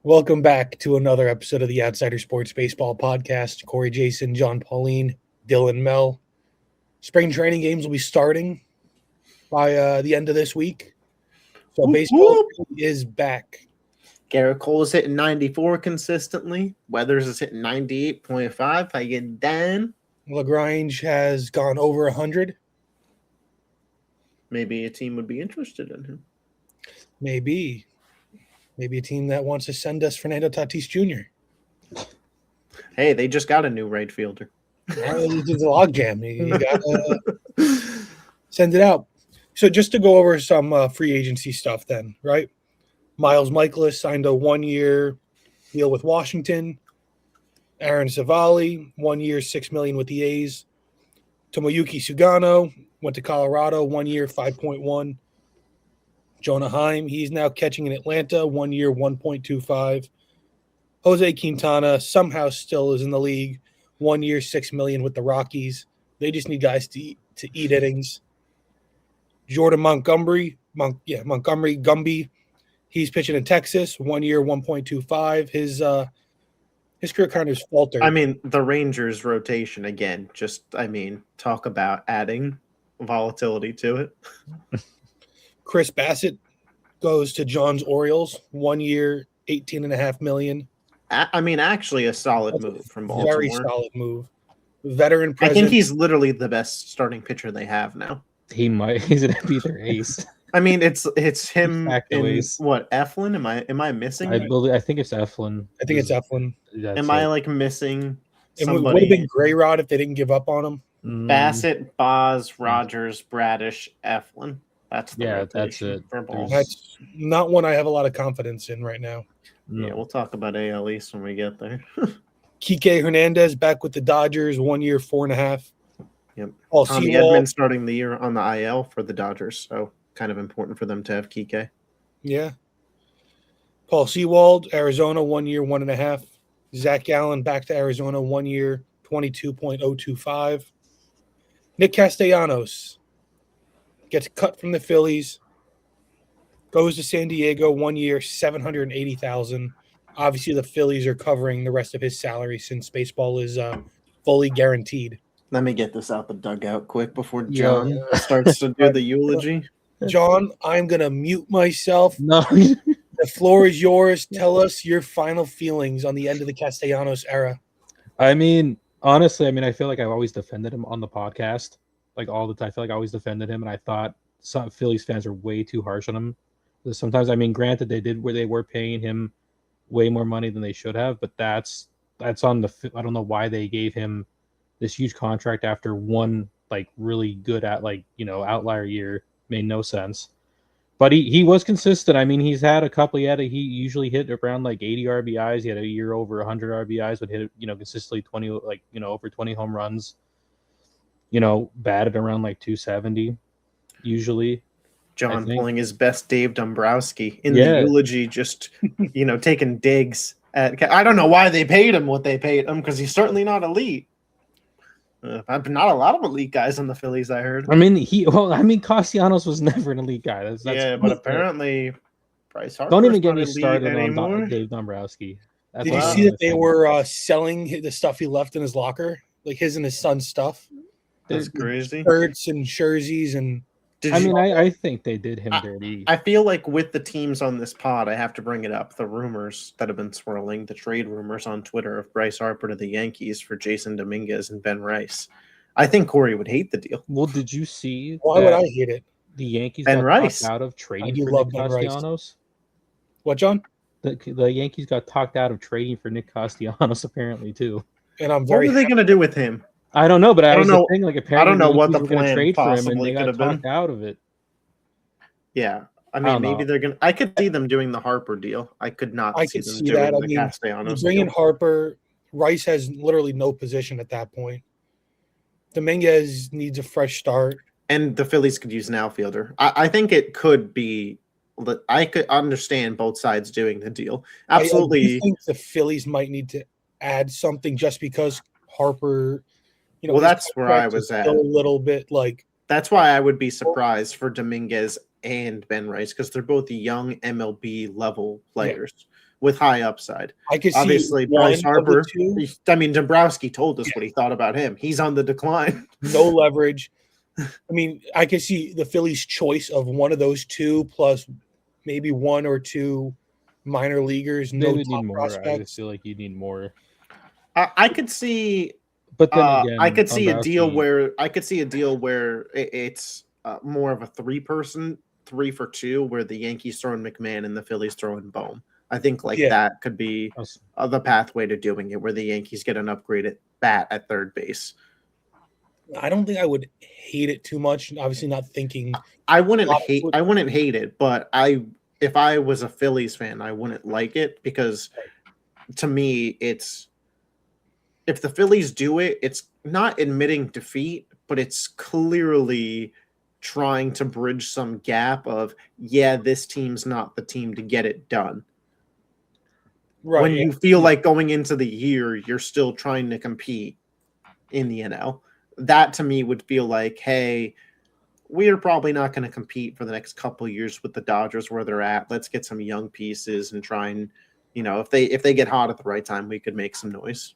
Welcome back to another episode of the Outsider Sports Baseball Podcast. Corey, Jason, John, Pauline, Dylan, Mel. Spring training games will be starting by the end of this week. So Whoop, baseball whoop. is back. Garrett Cole is hitting 94 consistently. Weathers is hitting 98.5. How you down? LaGrange has gone over 100. Maybe a team would be interested in him. Maybe a team that wants to send us Fernando Tatis Jr. Hey, they just got a new right fielder. It's a logjam. You got to send it out. So just to go over some free agency stuff then, right? Miles Michaelis signed a 1-year deal with Washington. Aaron Savali, 1 year, $6 million with the A's. Tomoyuki Sugano went to Colorado, 1 year, 5.1. Jonah Heim, he's now catching in Atlanta, 1 year, 1.25. Jose Quintana somehow still is in the league, 1 year, $6 million with the Rockies. They just need guys to eat innings. Jordan Montgomery, Gumby, he's pitching in Texas, 1 year, 1.25. His career kind of faltered. I mean, the Rangers rotation again. Talk about adding volatility to it. Chris Bassett goes to John's Orioles, 1 year, $18.5 million. Actually a solid move from Baltimore. Very solid move. Veteran I presence. think he's literally the best starting pitcher they have now. He's gonna be their ace. I mean, it's him and ace. what, Eflin? Am I missing? I think it's Eflin. I think it's Eflin. Am I like missing It somebody? would have been Grayrod if they didn't give up on him. Bassett, Boz, Rogers, Bradish, Eflin. That's that's it. for balls. That's not one I have a lot of confidence in right now. Yeah, we'll talk about AL East when we get there. Kike Hernandez back with the Dodgers, 1 year, 4.5. Yep. Paul Tommy Sewald, Edman starting the year on the IL for the Dodgers, so kind of important for them to have Kike. yeah. Paul Sewald, Arizona, 1 year, 1.5. Zach Gallen back to Arizona, 1 year, 22.025. Nick Castellanos gets cut from the Phillies, goes to San Diego, 1 year, $780,000. Obviously, the Phillies are covering the rest of his salary since baseball is fully guaranteed. Let me get this out the dugout quick before Yeah. John starts to do the eulogy. John, I'm going to mute myself. No. The floor is yours. Tell us your final feelings on the end of the Castellanos era. I mean, honestly, I feel like I've always defended him on the podcast, like all the time. I feel like I always defended him, and I thought some Phillies fans are way too harsh on him. Sometimes, granted, they were paying him way more money than they should have, but that's on the. I don't know why they gave him this huge contract after one really good outlier year. Made no sense. But he was consistent. He's had a couple. He usually hit around 80 RBIs. He had a year over 100 RBIs, but hit consistently 20 over 20 home runs. Batted around 270 usually. John pulling his best Dave Dombrowski in the eulogy, just taking digs at. I don't know why they paid him what they paid him, because he's certainly not elite. Not a lot of elite guys on the Phillies, I heard. Castellanos was never an elite guy. But apparently Bryce Harper. Don't even get me started on Dave Dombrowski. Did you see that they were selling the stuff he left in his locker, like his and his son's stuff? That's crazy. Shirts and jerseys and. I think they did him dirty. I feel like with the teams on this pod, I have to bring it up. The rumors that have been swirling, the trade rumors on Twitter of Bryce Harper to the Yankees for Jason Dominguez and Ben Rice. I think Corey would hate the deal. Well, did you see? Why would I hate it? The Yankees Ben got Rice talked out of trading for love Nick Ben Rice. Castellanos. What, John? The Yankees got talked out of trading for Nick Castellanos apparently too. And I'm What very. are they going to do with him? I don't know, but I don't know. Apparently I don't know what the the plan trade for him, and possibly they could got have been. talked out of it. Yeah. don't Maybe know. they're going to. I could see them doing the Harper deal. I could not I see could them see doing that. the You Castellanos bring in deal. Harper. Rice has literally no position at that point. Dominguez needs a fresh start. And the Phillies could use an outfielder. I think it could be. I could understand both sides doing the deal. Absolutely. I think the Phillies might need to add something just because Harper. Well, that's where I was at. A little bit like. That's why I would be surprised for Dominguez and Ben Rice, because they're both young MLB level players. with high upside. I could Obviously, see Bryce Harper. two, I mean, Dombrowski told us what he thought about him. He's on the decline. no leverage. I mean, I could see the Phillies' choice of one of those two plus maybe one or two minor leaguers. They No would need top more. I prospects. feel like you need more. I could see. But then again, I could see a deal Dombrowski- where it's more of a 3-person, 3 for 2, where the Yankees throw in McMahon and the Phillies throw in Bohm. I think that could be the pathway to doing it, where the Yankees get an upgraded bat at third base. I don't think I would hate it too much. Obviously, not thinking. I wouldn't hate it, but if I was a Phillies fan, I wouldn't like it because to me, it's if the Phillies do it, it's not admitting defeat, but it's clearly trying to bridge some gap of, this team's not the team to get it done. Right. When you feel like going into the year, you're still trying to compete in the NL. That to me would feel like, hey, we're probably not going to compete for the next couple of years with the Dodgers where they're at. Let's get some young pieces and try and, if they get hot at the right time, we could make some noise.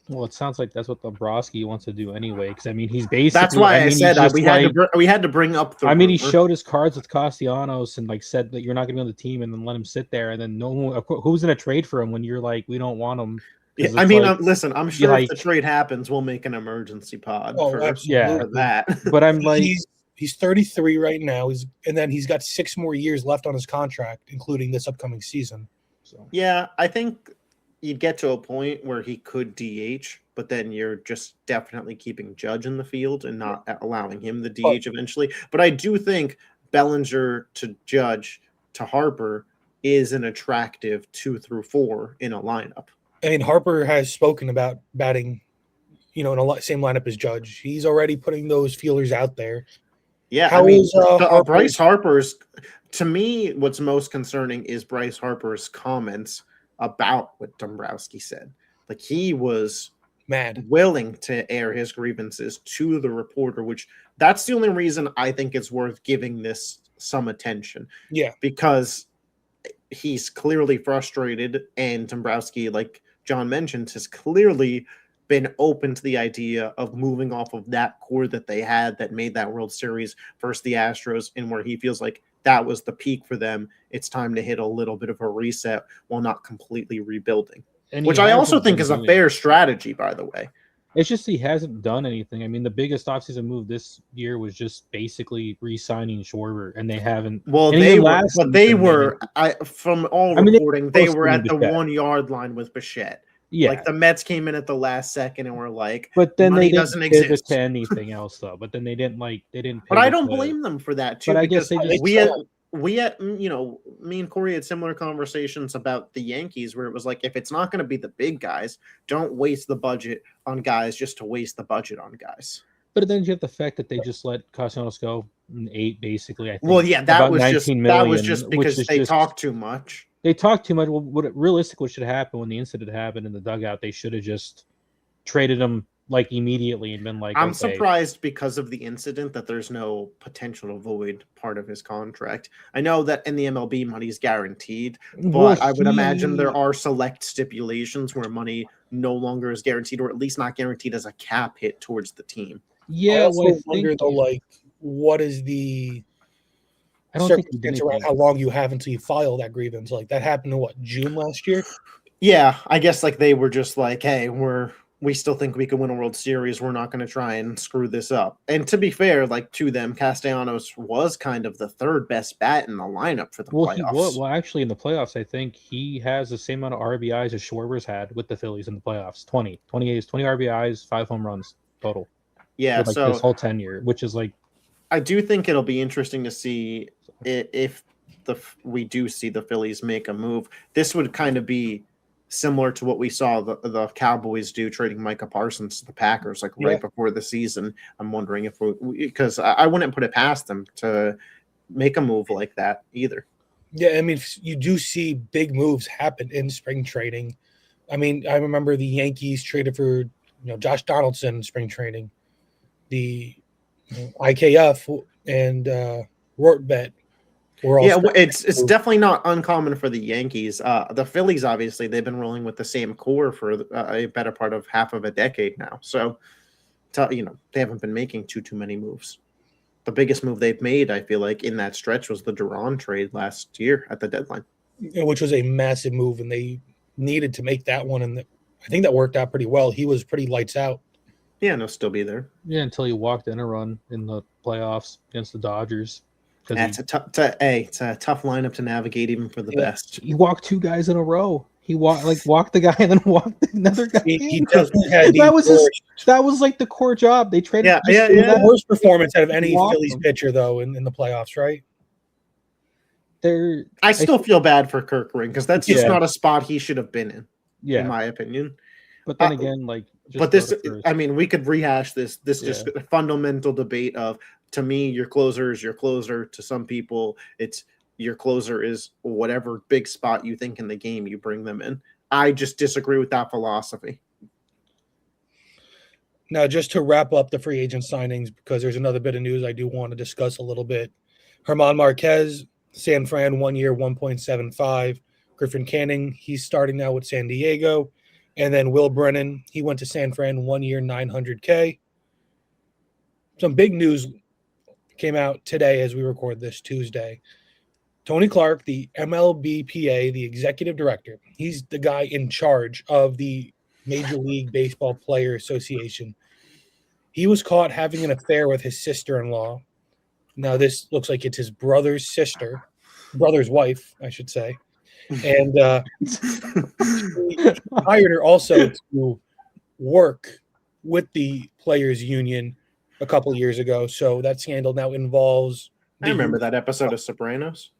Well, it sounds like that's what Dombrowski wants to do anyway. Because I mean, he's basically. That's why I said we had to bring up the. I mean, he rumor. showed his cards with Castellanos and said that you're not going to be on the team, and then let him sit there, and then no one. Who's going to trade for him when you're like, we don't want him? Yeah, I mean, listen, I'm sure if the trade happens, we'll make an emergency pod for that. But I'm like, he's 33 right now. And then he's got 6 more years left on his contract, including this upcoming season. So yeah, I think you'd get to a point where he could DH, but then you're just definitely keeping Judge in the field and not allowing him the DH eventually. But I do think Bellinger to Judge to Harper is an attractive 2 through 4 in a lineup. I mean, Harper has spoken about batting, in a same lineup as Judge. He's already putting those feelers out there. Yeah, Bryce Harper's. To me, what's most concerning is Bryce Harper's comments about what Dombrowski said. Like, he was willing to air his grievances to the reporter, which that's the only reason I think it's worth giving this some attention. Yeah, because he's clearly frustrated, and Dombrowski, like John mentioned, has clearly been open to the idea of moving off of that core that they had that made that World Series versus the Astros, and where he feels like that was the peak for them. It's time to hit a little bit of a reset while not completely rebuilding, which I also think is a fair strategy, by the way. It's just he hasn't done anything. I mean, the biggest offseason move this year was just basically re-signing Schwarber, and they haven't. Well, they were from all reporting, they were at the 1 yard line with Bichette. Yeah, like the Mets came in at the last second and were like, but then money they doesn't exist exist to anything else though. But then they didn't. But I don't blame them for that too. But I guess we had me and Corey had similar conversations about the Yankees where it was like, if it's not going to be the big guys, don't waste the budget on guys just to waste the budget on guys. But then you have the fact that they just let Castellanos go in 8, basically. I think. Well, yeah, that was just because they talked too much. They talked too much. Well, what should happen when the incident happened in the dugout? They should have just traded him immediately and been like, I'm surprised because of the incident that there's no potential to void part of his contract. I know that in the MLB money is guaranteed, but I would imagine there are select stipulations where money no longer is guaranteed, or at least not guaranteed as a cap hit towards the team. Yeah, I wonder though, what is the I don't think around how long you have until you file that grievance? Like that happened in June last year? Yeah, I guess they were just like, hey, we still think we can win a World Series. We're not going to try and screw this up. And to be fair, to them, Castellanos was kind of the third best bat in the lineup for the playoffs. Well, actually, in the playoffs, I think he has the same amount of RBIs as Schwarber's had with the Phillies in the playoffs. 20 RBIs, 5 home runs total. Yeah, so this whole tenure, which is I do think it'll be interesting to see if we do see the Phillies make a move. This would kind of be similar to what we saw the Cowboys do, trading Micah Parsons to the Packers right before the season. I'm wondering if because I wouldn't put it past them to make a move like that either. Yeah, I mean, you do see big moves happen in spring trading. I mean, I remember the Yankees traded for Josh Donaldson in spring trading. The IKF and Rortvet We're all Yeah, it's definitely not uncommon for the Yankees. The Phillies, obviously, they've been rolling with the same core for a better part of half of a decade now. So, they haven't been making too many moves. The biggest move they've made, I feel like, in that stretch was the Duran trade last year at the deadline, which was a massive move, and they needed to make that one, and I think that worked out pretty well. He was pretty lights out. Yeah, and he'll still be there. Yeah, until he walked in a run in the playoffs against the Dodgers. It's a tough lineup to navigate, even for the best. He walked 2 guys in a row. He walked the guy and then walked another guy. He definitely had that was like the core job. They traded. The worst performance out of any Phillies pitcher, though, in the playoffs, right? I still feel bad for Kerkering because that's just not a spot he should have been in. Yeah, in my opinion. But then again, we could rehash this. This is just a fundamental debate of, to me, your closer is your closer. To some people, it's your closer is whatever big spot you think in the game you bring them in. I just disagree with that philosophy. Now, just to wrap up the free agent signings, because there's another bit of news I do want to discuss a little bit. German Marquez, San Fran, 1 year, 1.75. Griffin Canning, he's starting now with San Diego. And then Will Brennan, he went to San Fran, 1 year, $900K. Some big news came out today as we record this Tuesday. Tony Clark, the MLBPA, the executive director, he's the guy in charge of the Major League Baseball Player Association. He was caught having an affair with his sister-in-law. Now, this looks like it's his brother's wife, I should say. And he hired her also to work with the players union a couple of years ago. So that scandal now involves. I remember that episode of Sopranos.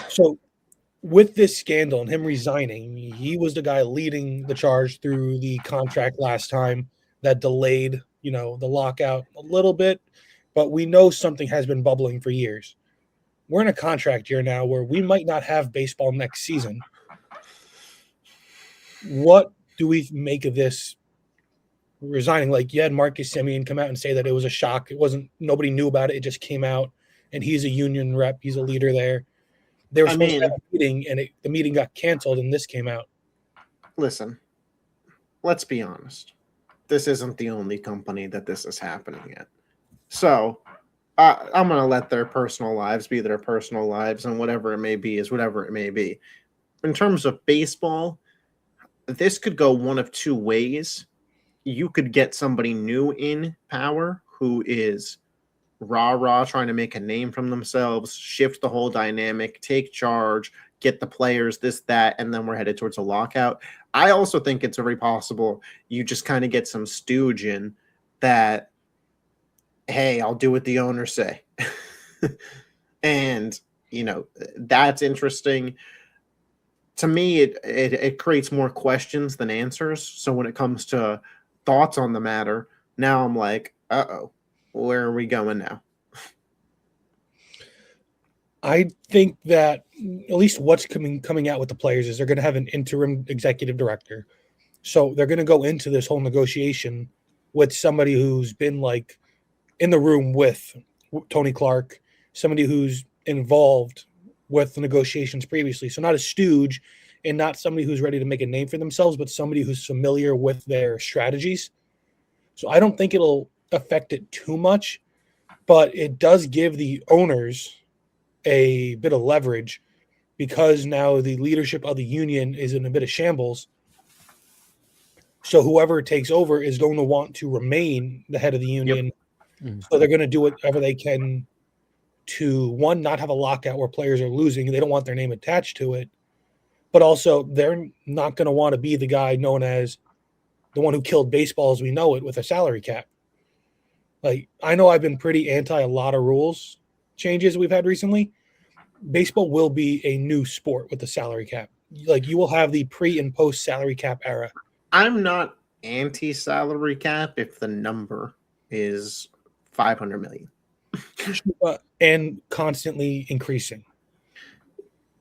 So with this scandal and him resigning, he was the guy leading the charge through the contract last time that delayed, the lockout a little bit. But we know something has been bubbling for years. We're in a contract year now where we might not have baseball next season. What do we make of this resigning? Like, you had Marcus Semien come out and say that it was a shock. Nobody knew about it. It just came out, and he's a union rep. He's a leader there. They were supposed to have a meeting, and the meeting got canceled, and this came out. Listen, let's be honest. This isn't the only company that this is happening at. So I'm going to let their personal lives be their personal lives, and whatever it may be is whatever it may be. In terms of baseball, this could go one of two ways. You could get somebody new in power who is rah-rah trying to make a name from themselves, shift the whole dynamic, take charge, get the players, this, that, and then we're headed towards a lockout. I also think it's very possible you just kind of get some stooge in that, hey, I'll do what the owners say. And, that's interesting. To me, it creates more questions than answers. So when it comes to thoughts on the matter, now I'm like, uh-oh, where are we going now? I think that at least what's coming out with the players is they're going to have an interim executive director. So they're going to go into this whole negotiation with somebody who's been like in the room with Tony Clark, somebody who's involved with the negotiations previously. So not a stooge and not somebody who's ready to make a name for themselves, but somebody who's familiar with their strategies. So I don't think it'll affect it too much, but it does give the owners a bit of leverage because now the leadership of the union is in a bit of shambles. So whoever takes over is going to want to remain the head of the union. Yep. So they're going to do whatever they can to, one, not have a lockout where players are losing. They don't want their name attached to it. But also, they're not going to want to be the guy known as the one who killed baseball as we know it with a salary cap. Like, I know I've been pretty anti a lot of rules changes we've had recently. Baseball will be a new sport with the salary cap. Like, you will have the pre and post salary cap era. I'm not anti-salary cap if the number is 500 million. And constantly increasing.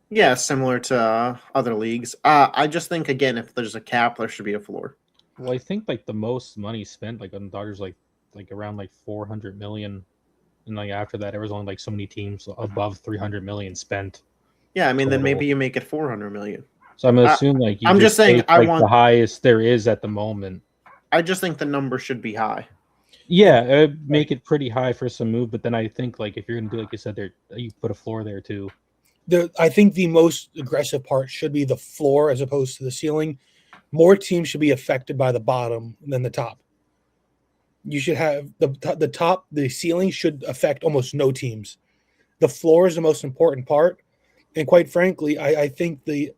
Yeah, similar to other leagues. I just think, again, if there's a cap, there should be a floor. Well, I think like the most money spent like on Dodgers, like around like 400 million and like after that, there was only like so many teams above 300 million spent. Yeah, I mean, then total. maybe you make it 400 million. So I'm gonna assume like you I'm just saying, take, I like want- the highest there is at the moment. I just think the number should be high. Yeah, make it pretty high for some move, but then I think like if you're gonna do like you said there, you put a floor there too. I think the most aggressive part should be the floor as opposed to the ceiling. More teams should be affected by the bottom than the top. You should have the top, the ceiling should affect almost no teams. The floor is the most important part. And quite frankly, I think the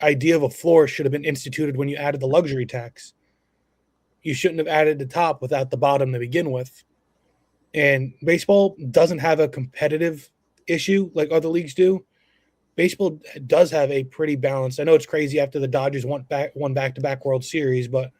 idea of a floor should have been instituted when you added the luxury tax. You shouldn't have added the top without the bottom to begin with. And baseball doesn't have a competitive issue like other leagues do. Baseball does have a pretty balanced. I know it's crazy after the Dodgers won back-to-back World Series, but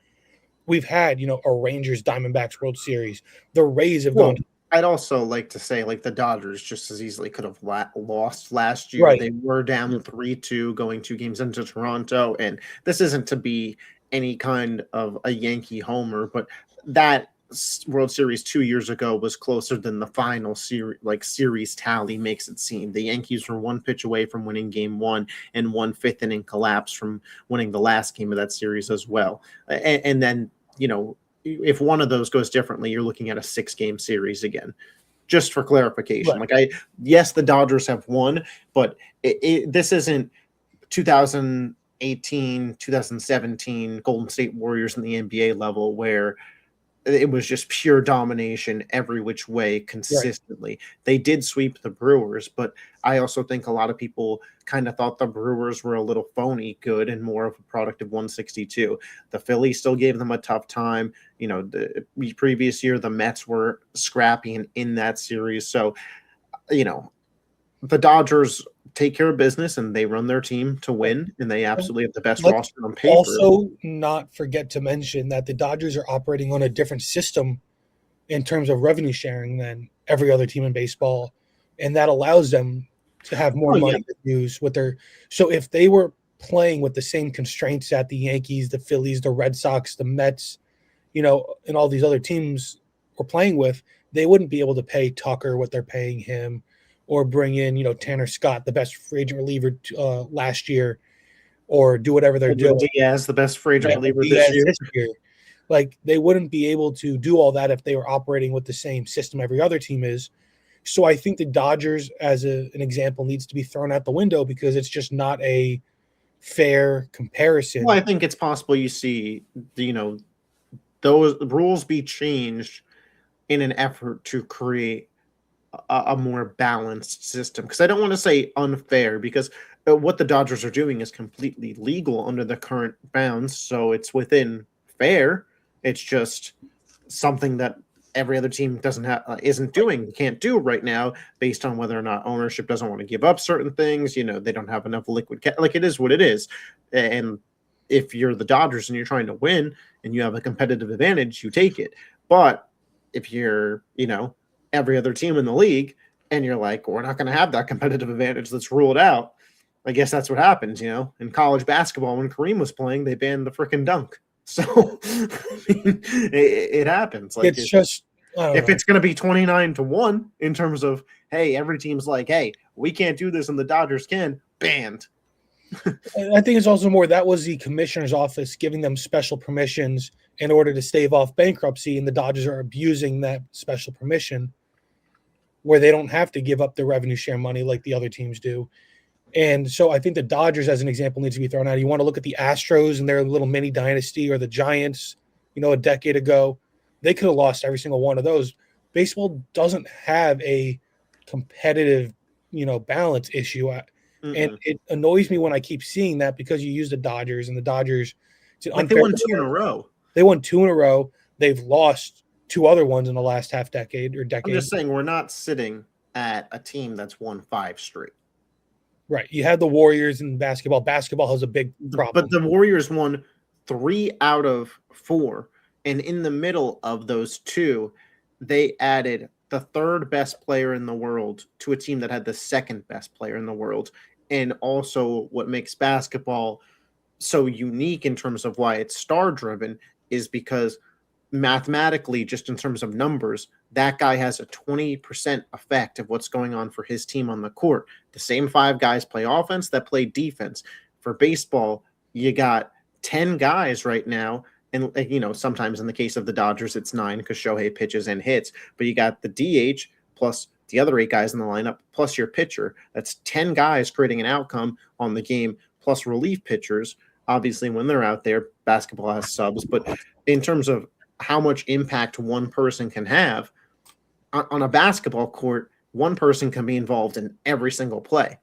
we've had, a Rangers Diamondbacks World Series. The Rays have gone. I'd also like to say, like, the Dodgers just as easily could have lost last year. Right. They were down 3-2 going 2 games into Toronto, and this isn't to be any kind of a Yankee homer, but that World Series 2 years ago was closer than the final series tally makes it seem. The Yankees were 1 pitch away from winning game 1 and 1 fifth inning collapse from winning the last game of that series as well. And then, if one of those goes differently, you're looking at a 6-game series again. Just for clarification, Right. yes, the Dodgers have won, but this isn't 2018, 2017 Golden State Warriors in the NBA level where it was just pure domination every which way consistently. Right. They did sweep the Brewers, but I also think a lot of people kind of thought the Brewers were a little phony good and more of a product of 162. The Phillies still gave them a tough time. The previous year, the Mets were scrappy and in that series. So, the Dodgers take care of business and they run their team to win, and they absolutely have the best roster on paper. Also, not forget to mention that the Dodgers are operating on a different system in terms of revenue sharing than every other team in baseball, and that allows them to have more money to use with their. So if they were playing with the same constraints that the Yankees, the Phillies, the Red Sox, the Mets, and all these other teams were playing with, they wouldn't be able to pay Tucker what they're paying him, or bring in, Tanner Scott, the best free agent reliever last year, or do whatever they're doing. Diaz, the best free agent reliever this year. Like, they wouldn't be able to do all that if they were operating with the same system every other team is. So I think the Dodgers, as an example, needs to be thrown out the window because it's just not a fair comparison. Well, I think it's possible you see, those rules be changed in an effort to create a more balanced system, because I don't want to say unfair, because what the Dodgers are doing is completely legal under the current bounds, so it's within fair. It's just something that every other team isn't doing, can't do right now, based on whether or not ownership doesn't want to give up certain things. They don't have enough liquid cash. Like, it is what it is. And if you're the Dodgers and you're trying to win and you have a competitive advantage, you take it. But if you're, every other team in the league and you're like, we're not going to have that competitive advantage, let's rule it out. I guess that's what happens, in college basketball. When Kareem was playing, they banned the freaking dunk. So it happens. Like, it's just, if it's going to be 29-1 in terms of, hey, every team's like, hey, we can't do this and the Dodgers can, banned. I think it's also more that was the commissioner's office giving them special permissions in order to stave off bankruptcy, and the Dodgers are abusing that special permission where they don't have to give up their revenue share money like the other teams do. And so I think the Dodgers, as an example, needs to be thrown out. You want to look at the Astros and their little mini dynasty, or the Giants, a decade ago. They could have lost every single one of those. Baseball doesn't have a competitive, balance issue. Mm-hmm. And it annoys me when I keep seeing that, because you use the Dodgers, and the Dodgers. They won 2 in a row. They won 2 in a row. They've lost 2 other ones in the last half decade or decade. I'm just saying, we're not sitting at a team that's won 5 straight. Right. You have the Warriors in basketball. Basketball has a big problem. But the Warriors won 3 out of 4. And in the middle of those 2, they added the 3rd best player in the world to a team that had the 2nd best player in the world. And also, what makes basketball so unique in terms of why it's star driven is because mathematically, just in terms of numbers, that guy has a 20% effect of what's going on for his team on the court. The same 5 guys play offense that play defense. For baseball, you got 10 guys right now. And, sometimes in the case of the Dodgers, it's 9 because Shohei pitches and hits. But you got the DH plus the other 8 guys in the lineup, plus your pitcher. That's 10 guys creating an outcome on the game, plus relief pitchers. Obviously, when they're out there, basketball has subs. But in terms of how much impact one person can have, on a basketball court, one person can be involved in every single play.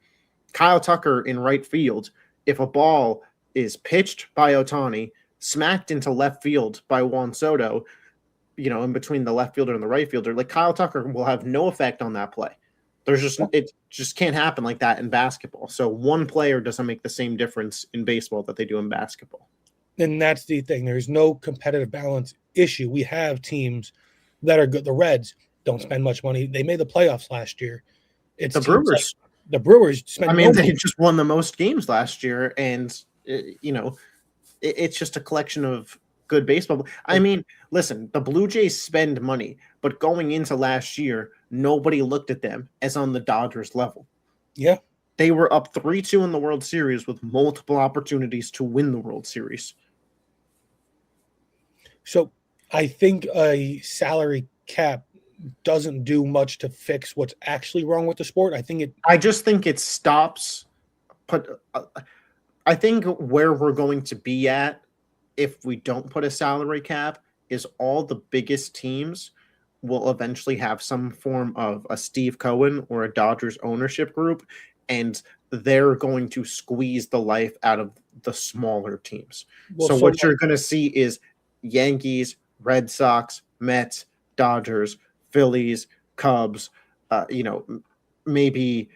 Kyle Tucker in right field, if a ball is pitched by Ohtani, smacked into left field by Juan Soto, in between the left fielder and the right fielder, like Kyle Tucker will have no effect on that play. It just can't happen like that in basketball. So one player doesn't make the same difference in baseball that they do in basketball. And that's the thing. There's no competitive balance issue. We have teams that are good. The Reds don't spend much money. They made the playoffs last year. It's the Brewers. The Brewers spend. They just won the most games last year, and it's just a collection of good baseball. I mean, listen, the Blue Jays spend money, but going into last year, nobody looked at them as on the Dodgers level. Yeah. They were up 3-2 in the World Series with multiple opportunities to win the World Series. So I think a salary cap doesn't do much to fix what's actually wrong with the sport. I just think it stops. But I think where we're going to be at if we don't put a salary cap is all the biggest teams will eventually have some form of a Steve Cohen or a Dodgers ownership group, and they're going to squeeze the life out of the smaller teams. So what you're going to see is Yankees, Red Sox, Mets, Dodgers, Phillies, Cubs, maybe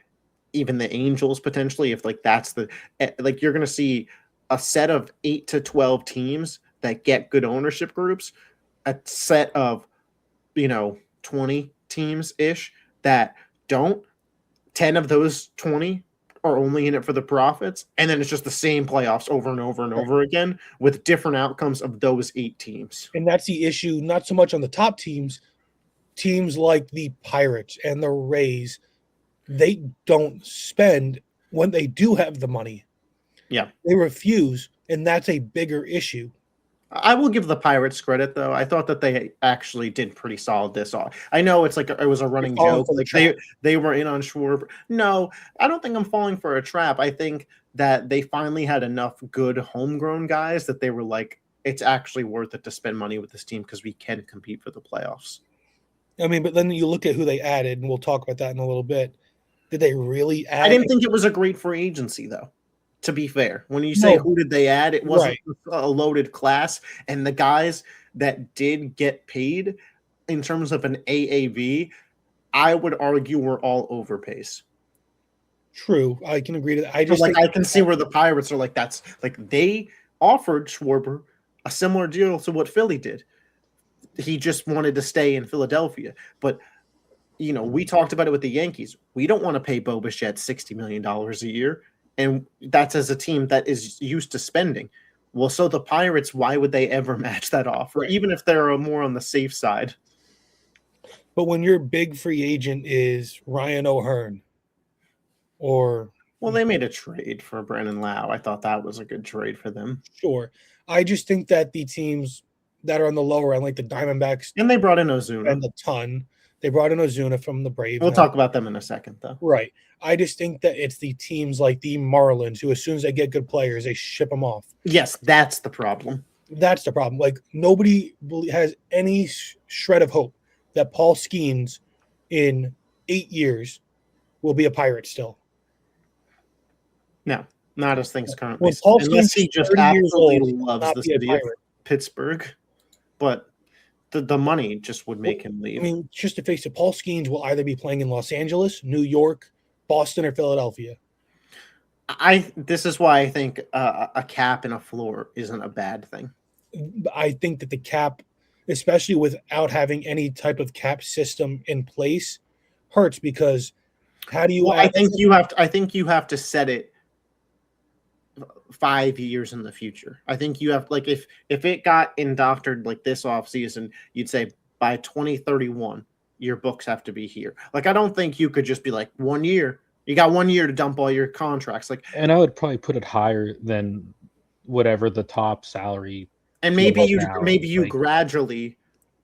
even the Angels potentially, if that's you're going to see a set of 8 to 12 teams that get good ownership groups, a set of 20 teams ish that don't. 10 of those 20 are only in it for the profits, and then it's just the same playoffs over and over and over again with different outcomes of those 8 teams. And that's the issue, not so much on the top teams like the Pirates and the Rays. They don't spend when they do have the money. Yeah. They refuse, and that's a bigger issue. I will give the Pirates credit, though. I thought that they actually did pretty solid this off. I know it's it was a running joke. They were in on Schwarber. No, I don't think I'm falling for a trap. I think that they finally had enough good homegrown guys that they were like, it's actually worth it to spend money with this team because we can compete for the playoffs. I mean, but then you look at who they added, and we'll talk about that in a little bit. Did they really add? I didn't think it was a great free agency, though. To be fair, when you say who did they add, it wasn't a loaded class. And the guys that did get paid in terms of an AAV, I would argue were all overpays. True. I can agree to that. I can see where the Pirates are they offered Schwarber a similar deal to what Philly did. He just wanted to stay in Philadelphia. But, we talked about it with the Yankees. We don't want to pay Bo Bichette $60 million a year. And that's as a team that is used to spending. Well, so the Pirates, why would they ever match that offer, even if they're more on the safe side? But when your big free agent is Ryan O'Hearn they made a trade for Brandon Lau. I thought that was a good trade for them. Sure. I just think that the teams that are on the lower end, like the Diamondbacks. And they brought in Ozuna. And a ton. They brought in Ozuna from the Braves. We'll talk about them in a second, though. Right. I just think that it's the teams like the Marlins who, as soon as they get good players, they ship them off. Yes, that's the problem. That's the problem. Nobody has any shred of hope that Paul Skeens in 8 years will be a Pirate still. No, not as things currently. Unless he just absolutely loves the city of Pittsburgh. But the money just would make him leave. I mean, just to face it, Paul Skeens will either be playing in Los Angeles, New York, Boston, or Philadelphia. This is why I think a cap and a floor isn't a bad thing. I think that the cap, especially without having any type of cap system in place, hurts because how do you? I think you have to set it 5 years in the future. I think you have like if it got indoctored like this off season, you'd say by 2031 your books have to be here. Like I don't think you could just be like 1 year. You got 1 year to dump all your contracts. Like And I would probably put it higher than whatever the top salary. and maybe you now, you like, gradually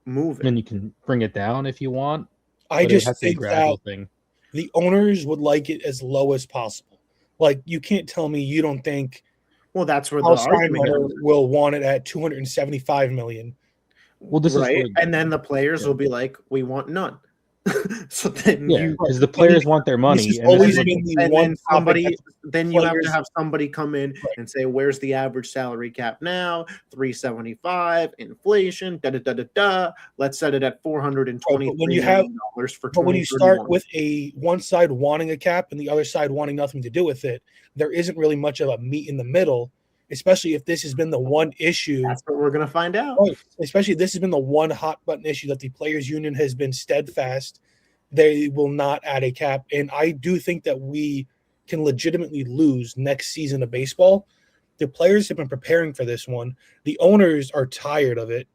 move it. and you can bring it down if you want. I But it just has to be a think gradual that thing. the owners would like it as low as possible. Like you can't tell me you don't think Well, that's where the Al argument Steinbrenner comes. will want it at 275 million. Well, this Right? is where, And then the players Yeah. will be like, we want none. So then yeah, you because the players want their money. has And this always is what- been the and one then topic somebody that then you have to players- have somebody come in Right. and say where's the average salary cap now, 375, inflation, da da da da da, let's set it at 423 when you have- dollars for But when you start 2031. with a one side wanting a cap and the other side wanting nothing to do with it, there isn't really much of a meet in the middle, especially if this has been the one issue. That's what we're gonna find out. Right. Especially if this has been the one hot button issue that the players union has been steadfast. They will not add a cap. And I do think that we can legitimately lose next season of baseball. The players have been preparing for this one. The owners are tired of it.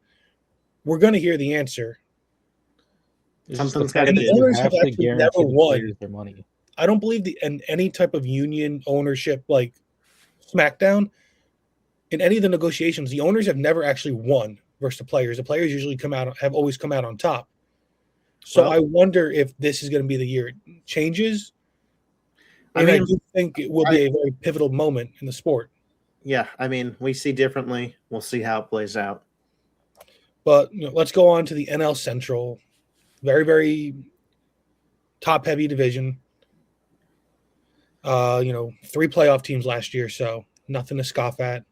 We're going to hear the answer. it's just Something's the fact gotta that give. you Owners have have to actually guarantee never the won. players their money. I don't believe in any type of union ownership like SmackDown. In any of the negotiations, the owners have never actually won versus the players. The players usually have always come out on top. So Well- I wonder if this is going to be the year it changes. I And I mean, do think it will be a very pivotal moment in the sport. yeah, I mean, we see differently. We'll see how it plays out. But let's go on to the NL Central. Very, very top-heavy division. 3 playoff teams last year, so nothing to scoff at.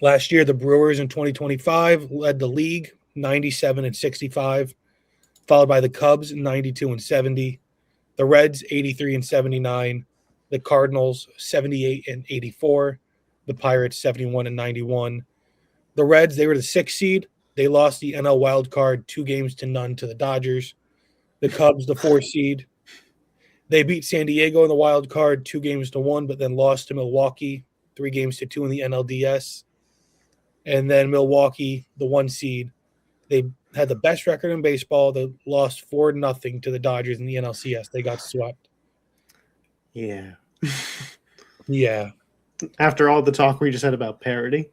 Last year, the Brewers in 2025 led the league, 97 and 65, followed by the Cubs, 92 and 70, the Reds, 83 and 79, the Cardinals, 78 and 84, the Pirates, 71 and 91. The Reds, they were the 6th seed. They lost the NL wild card 2-0 to the Dodgers. The Cubs, the 4th seed. They beat San Diego in the wild card 2-1, but then lost to Milwaukee 3-2 in the NLDS. And then Milwaukee, the 1 seed. They had the best record in baseball. They lost 4-0 to the Dodgers in the NLCS. They got swept. Yeah. Yeah. After all the talk we just had about parity.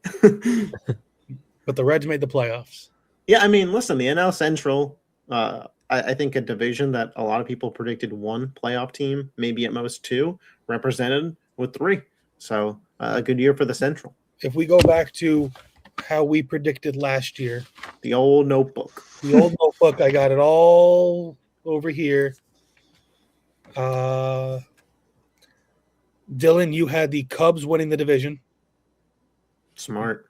But the Reds made the playoffs. Yeah, I mean, listen, the NL Central, I think a division that a lot of people predicted 1 playoff team, maybe at most 2, represented with 3. So a good year for the Central. If we go back to how we predicted last year, The old notebook. the old notebook, I got it all over here. Dylan, you had the Cubs winning the division, Smart.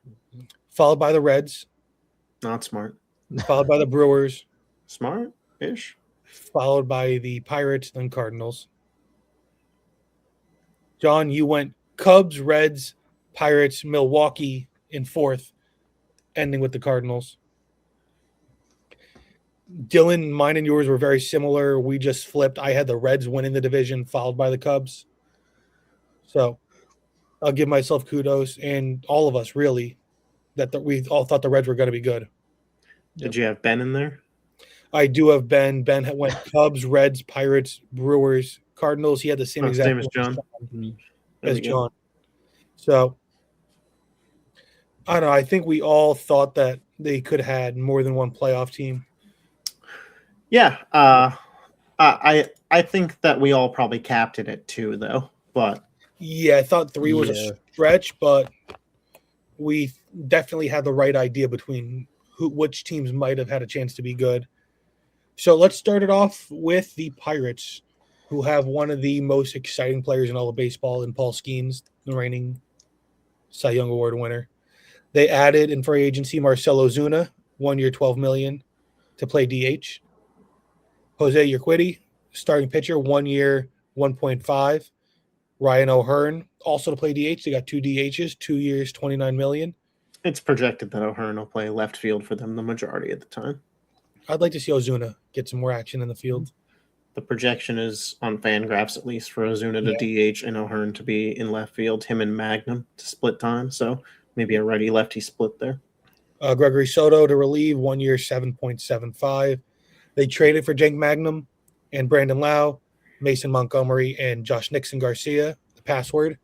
followed by the Reds, Not smart. followed by the Brewers, Smart-ish. followed by the Pirates, then Cardinals. John, you went Cubs, Reds, Pirates, Milwaukee in 4th, ending with the Cardinals. Dylan, mine and yours were very similar. We just flipped. I had the Reds winning the division, followed by the Cubs. So I'll give myself kudos, and all of us really, that we all thought the Reds were going to be good. Did you have Ben in there? I do have Ben. Ben went Cubs, Reds, Pirates, Brewers, Cardinals. He had the same exact Same as John. There as we go. John. So I don't know. I think we all thought that they could have had more than one playoff team. Yeah. I think that we all probably capped it at 2, though. But Yeah, I thought 3 was Yeah. a stretch, but we definitely had the right idea between which teams might have had a chance to be good. So let's start it off with the Pirates, who have one of the most exciting players in all of baseball in Paul Skeens, the reigning Cy Young Award winner. They added in free agency Marcell Ozuna, 1 year, $12 million to play DH. Jose Urquidy, starting pitcher, 1 year, 1.5. Ryan O'Hearn, also to play DH. They got 2 DHs, 2 years, $29 million. it's projected that O'Hearn will play left field for them the majority of the time. I'd like to see Ozuna get some more action in the field. The projection is on Fangraphs, at least, for Ozuna to Yeah. DH and O'Hearn to be in left field, him and Magnum to split time. So maybe a righty-lefty split there. Gregory Soto to relieve, 1 year, 7.75. They traded for Jake Magnum and Brandon Lau, Mason Montgomery, and Josh Nixon Garcia, the password.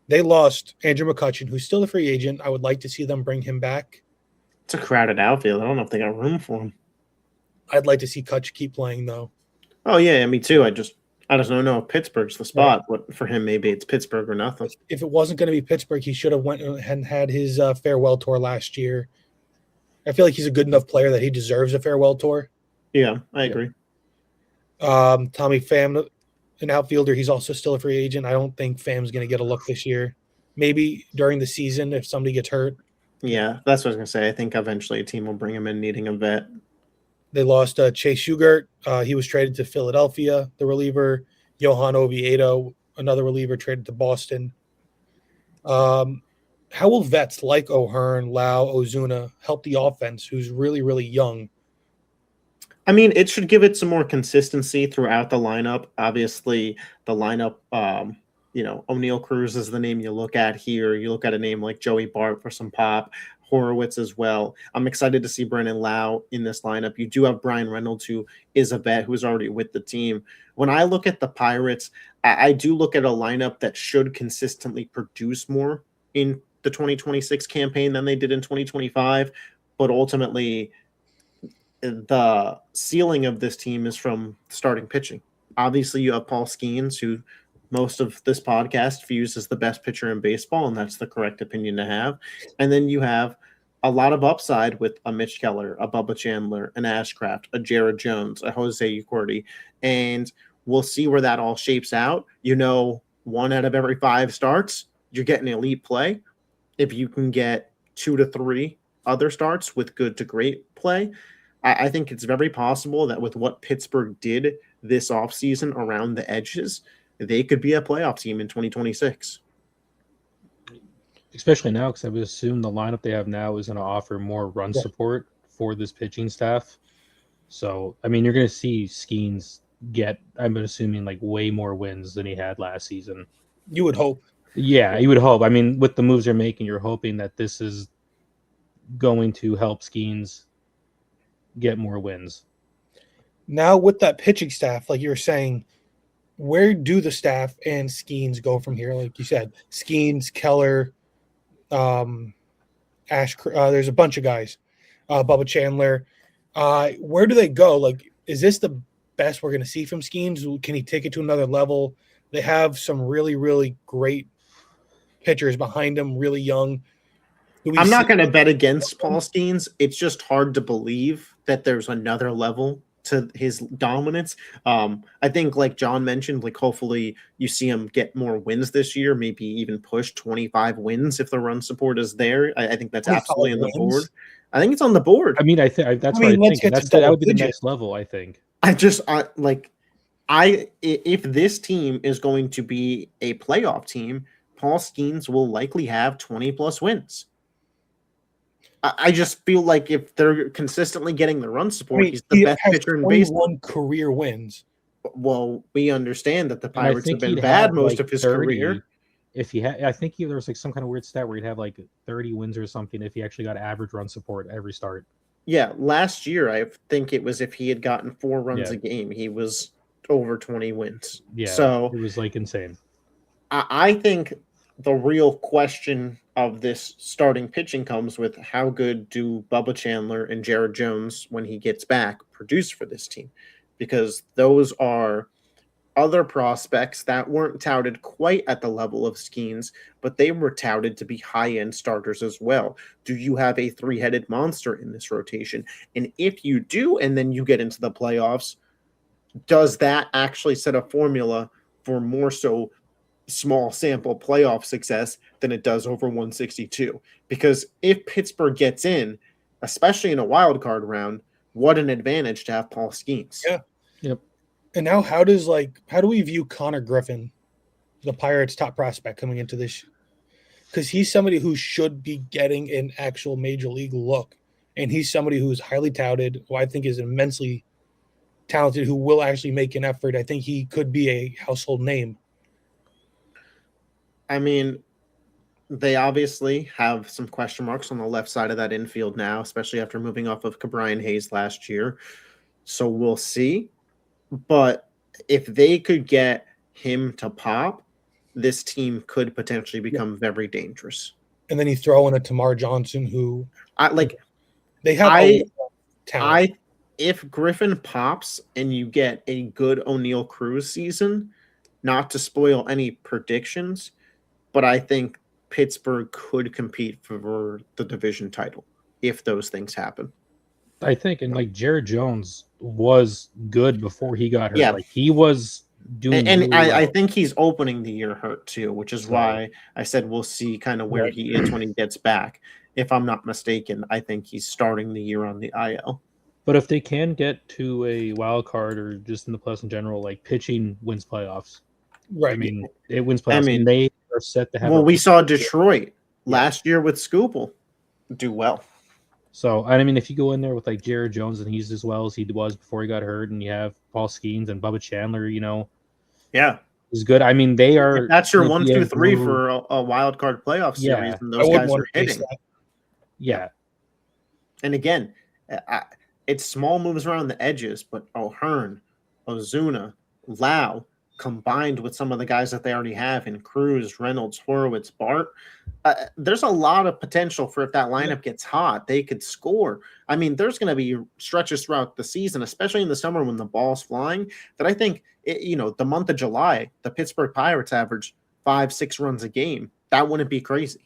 They lost Andrew McCutchen, who's still a free agent. I would like to see them bring him back. It's a crowded outfield. I don't know if they got room for him. I'd like to see Kutch keep playing, though. Oh, yeah, me too. I just don't know if Pittsburgh's the spot. But for him, maybe it's Pittsburgh or nothing. If it wasn't going to be Pittsburgh, he should have went and had his farewell tour last year. I feel like he's a good enough player that he deserves a farewell tour. Yeah, I agree. Tommy Pham, an outfielder, he's also still a free agent. I don't think Pham's going to get a look this year. Maybe during the season if somebody gets hurt. Yeah, that's what I was going to say. I think eventually a team will bring him in needing a vet. They lost Chase Shugart. He was traded to Philadelphia, the reliever. Johan Oviedo, another reliever, traded to Boston. How will vets like O'Hearn, Lau, Ozuna help the offense, who's really, really young? I mean, it should give it some more consistency throughout the lineup. Obviously, the lineup, O'Neal Cruz is the name you look at here. You look at a name like Joey Bart for some pop, Horowitz as well. I'm excited to see Brandon Lau in this lineup. You do have Brian Reynolds, who is a vet, who's already with the team. When I look at the Pirates, I do look at a lineup that should consistently produce more in the 2026 campaign than they did in 2025. But ultimately, the ceiling of this team is from starting pitching. Obviously, you have Paul Skeens, who most of this podcast views as the best pitcher in baseball, and that's the correct opinion to have. And then you have a lot of upside with a Mitch Keller, a Bubba Chandler, an Ashcraft, a Jared Jones, a Jose Ucordi, and we'll see where that all shapes out. 1 out of every 5 starts, you're getting elite play. If you can get 2 to 3 other starts with good to great play, I think it's very possible that with what Pittsburgh did this offseason around the edges, they could be a playoff team in 2026. Especially now, because I would assume the lineup they have now is going to offer more run support for this pitching staff. So, I mean, you're going to see Skeens get, I'm assuming, like way more wins than he had last season. You would hope. Yeah, you would hope. I mean, with the moves they're making, you're hoping that this is going to help Skeens get more wins. Now, with that pitching staff, like you were saying, where do the staff and Skeens go from here? Like you said, Skeens, Keller, there's a bunch of guys, Bubba Chandler. Where do they go? Like, is this the best we're going to see from Skeens? Can he take it to another level? They have some really, really great pitchers behind him, really young. I'm not going to bet against Paul Skeens. It's just hard to believe that there's another level to his dominance. I think, like John mentioned, like hopefully you see him get more wins this year, maybe even push 25 wins if the run support is there. I think that's absolutely on the board. I think it's on the board. I mean, that's what I think. That would be the next level, I think. If this team is going to be a playoff team, Paul Skeens will likely have 20 plus wins. I just feel like if they're consistently getting the run support, he's the best pitcher in baseball. Career wins. Well, we understand that the Pirates have been bad most of his career. If he had, I think there was like some kind of weird stat where he'd have like 30 wins or something if he actually got average run support every start. Yeah, last year I think it was if he had gotten 4 runs a game, he was over 20 wins. Yeah, so it was like insane. I think the real question of this starting pitching comes with how good do Bubba Chandler and Jared Jones, when he gets back, produce for this team? Because those are other prospects that weren't touted quite at the level of Skeens, but they were touted to be high-end starters as well. Do you have a 3-headed monster in this rotation? And if you do, and then you get into the playoffs, does that actually set a formula for more so small sample playoff success than it does over 162? Because if Pittsburgh gets in, especially in a wild card round, what an advantage to have Paul Skeens. Yeah. Yep. And now how do we view Connor Griffin, the Pirates' top prospect coming into this? Because he's somebody who should be getting an actual major league look. And he's somebody who is highly touted, who I think is immensely talented who will actually make an effort. I think he could be a household name. I mean, they obviously have some question marks on the left side of that infield now, especially after moving off of Cabrian Hayes last year. So we'll see. But if they could get him to pop, this team could potentially become very dangerous. And then you throw in a Tamar Johnson, who they have a lot of talent. If Griffin pops and you get a good O'Neal Cruz season, not to spoil any predictions, but I think Pittsburgh could compete for the division title if those things happen. I think, and like Jared Jones was good before he got hurt. Yeah. Like he was doing, and really well. I think he's opening the year hurt too, which is why I said we'll see kind of where he is when he gets back. If I'm not mistaken, I think he's starting the year on the IL. But if they can get to a wild card or just in the playoffs in general, like pitching wins playoffs. Right. I mean, it wins playoffs. And they are set to have. Well, we saw Detroit last year with Scoopel do well. So, I mean, if you go in there with like Jared Jones and he's as well as he was before he got hurt, and you have Paul Skeens and Bubba Chandler, is good. I mean, they are. That's your 1, 2, 3 for a wild card playoff series, and those guys are hitting. Yeah. And again, it's small moves around the edges, but O'Hearn, Ozuna, Lau, combined with some of the guys that they already have in Cruz, Reynolds, Horowitz, Bart, there's a lot of potential for if that lineup gets hot, they could score. I mean, there's going to be stretches throughout the season, especially in the summer when the ball's flying, that I think, the month of July, the Pittsburgh Pirates average 5-6 runs a game. That wouldn't be crazy.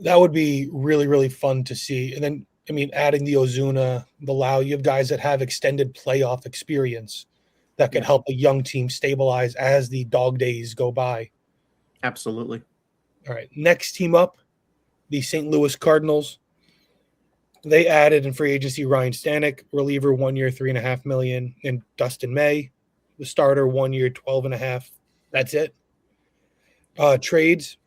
That would be really, really fun to see. And then, I mean, adding the Ozuna, the Lau, you have guys that have extended playoff experience that can help a young team stabilize as the dog days go by. Absolutely. All right. Next team up, the St. Louis Cardinals. They added in free agency Ryan Stanek, reliever 1 year, $3.5 million, and Dustin May, the starter 1 year, $12.5 million. That's it. Trades.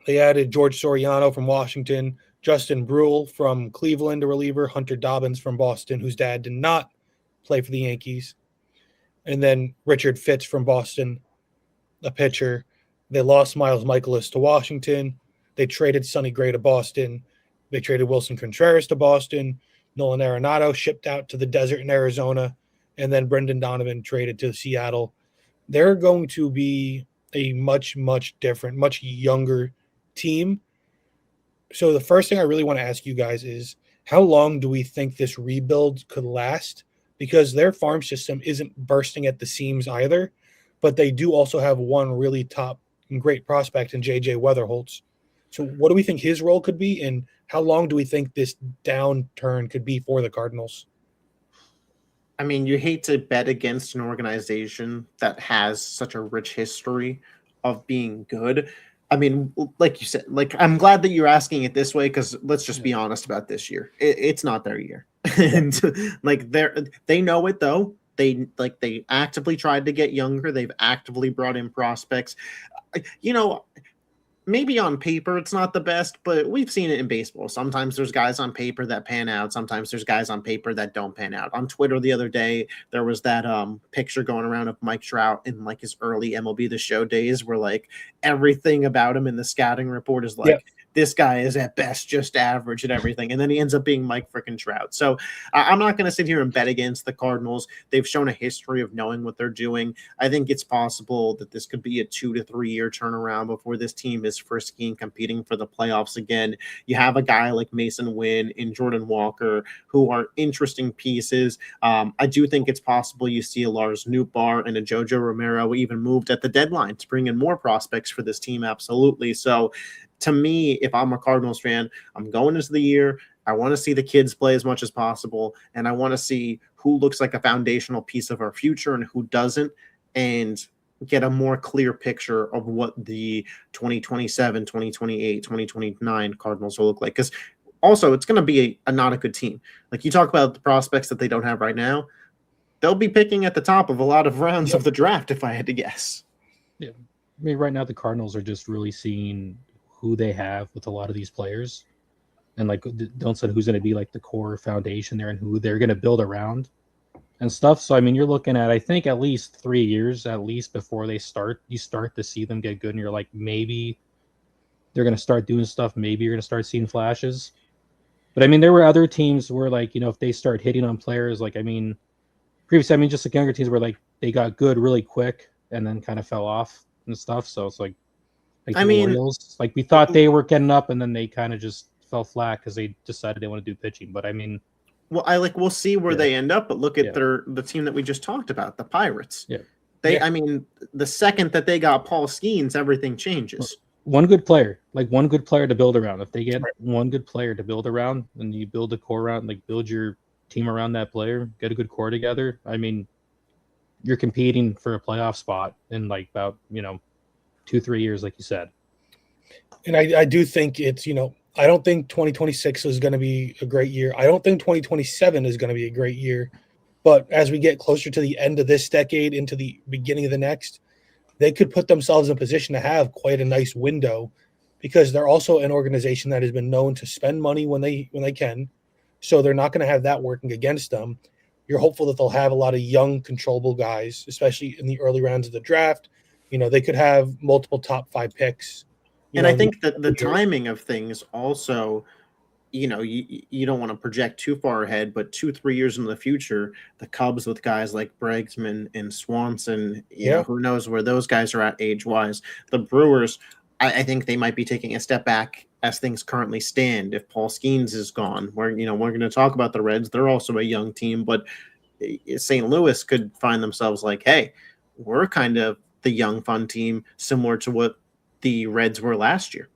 They added George Soriano from Washington, Justin Brule from Cleveland, a reliever, Hunter Dobbins from Boston, whose dad did not play for the Yankees. And then Richard Fitz from Boston, a pitcher. They lost Miles Michaelis to Washington. They traded Sonny Gray to Boston. They traded Wilson Contreras to Boston. Nolan Arenado shipped out to the desert in Arizona. And then Brendan Donovan traded to Seattle. They're going to be a much, much different, much younger team. So the first thing I really want to ask you guys is, how long do we think this rebuild could last? Because their farm system isn't bursting at the seams either, but they do also have one really top and great prospect in J.J. Weatherholtz. So what do we think his role could be, and how long do we think this downturn could be for the Cardinals? I mean, you hate to bet against an organization that has such a rich history of being good. I mean, like you said, I'm glad that you're asking it this way, because let's just be honest about this year. It's not their year. And they know it though. They actively tried to get younger. They've actively brought in prospects. Maybe on paper it's not the best, but we've seen it in baseball. Sometimes there's guys on paper that pan out. Sometimes there's guys on paper that don't pan out. On Twitter the other day, there was that picture going around of Mike Trout in his early MLB The Show days, where everything about him in the scouting report is this guy is at best just average and everything. And then he ends up being Mike frickin' Trout. So I'm not going to sit here and bet against the Cardinals. They've shown a history of knowing what they're doing. I think it's possible that this could be a 2 to 3 year turnaround before this team is frisky and competing for the playoffs again. You have a guy like Mason Wynn and Jordan Walker who are interesting pieces. I do think it's possible you see a Lars Nootbaar and a Jojo Romero even moved at the deadline to bring in more prospects for this team. Absolutely. So to me, if I'm a Cardinals fan, I'm going into the year. I want to see the kids play as much as possible, and I want to see who looks like a foundational piece of our future and who doesn't, and get a more clear picture of what the 2027, 2028, 2029 Cardinals will look like. Because also, it's going to be not a good team. You talk about the prospects that they don't have right now, they'll be picking at the top of a lot of rounds of the draft, if I had to guess. Yeah. I mean, right now the Cardinals are just really seeing who they have with a lot of these players, and don't say who's going to be the core foundation there and who they're going to build around. and stuff. So I mean, you're looking at, I think, at least 3 years at least before you start to see them get good, and you're like, maybe they're going to start doing stuff. Maybe you're going to start seeing flashes. But I mean, there were other teams where, like, if they start hitting on players, like, I mean, previously, I mean, just like younger teams where, like, they got good really quick and then kind of fell off and stuff. So it's like I mean, Orioles, like, we thought they were getting up and then they kind of just fell flat because they decided they want to do pitching. But I mean, well, we'll see where they end up, but look at the team that we just talked about, the Pirates. I mean, the second that they got Paul Skeens, everything changes. One good player to build around. If they get one good player to build around, and you build a core around, like, build your team around that player, get a good core together, I mean, you're competing for a playoff spot in, like, about 2-3 years, like you said. And I do think it's, I don't think 2026 is going to be a great year. I don't think 2027 is going to be a great year. But as we get closer to the end of this decade into the beginning of the next, they could put themselves in a position to have quite a nice window, because they're also an organization that has been known to spend money when they can. So they're not going to have that working against them. You're hopeful that they'll have a lot of young, controllable guys, especially in the early rounds of the draft. They could have multiple top 5 picks. And I think that the timing of things also, you don't want to project too far ahead, but 2-3 years into the future, the Cubs with guys like Bregman and Swanson, you know, who knows where those guys are at age-wise. The Brewers, I think they might be taking a step back as things currently stand if Paul Skeens is gone. We're going to talk about the Reds. They're also a young team, but St. Louis could find themselves like, hey, we're kind of the young, fun team, similar to what the Reds were last year.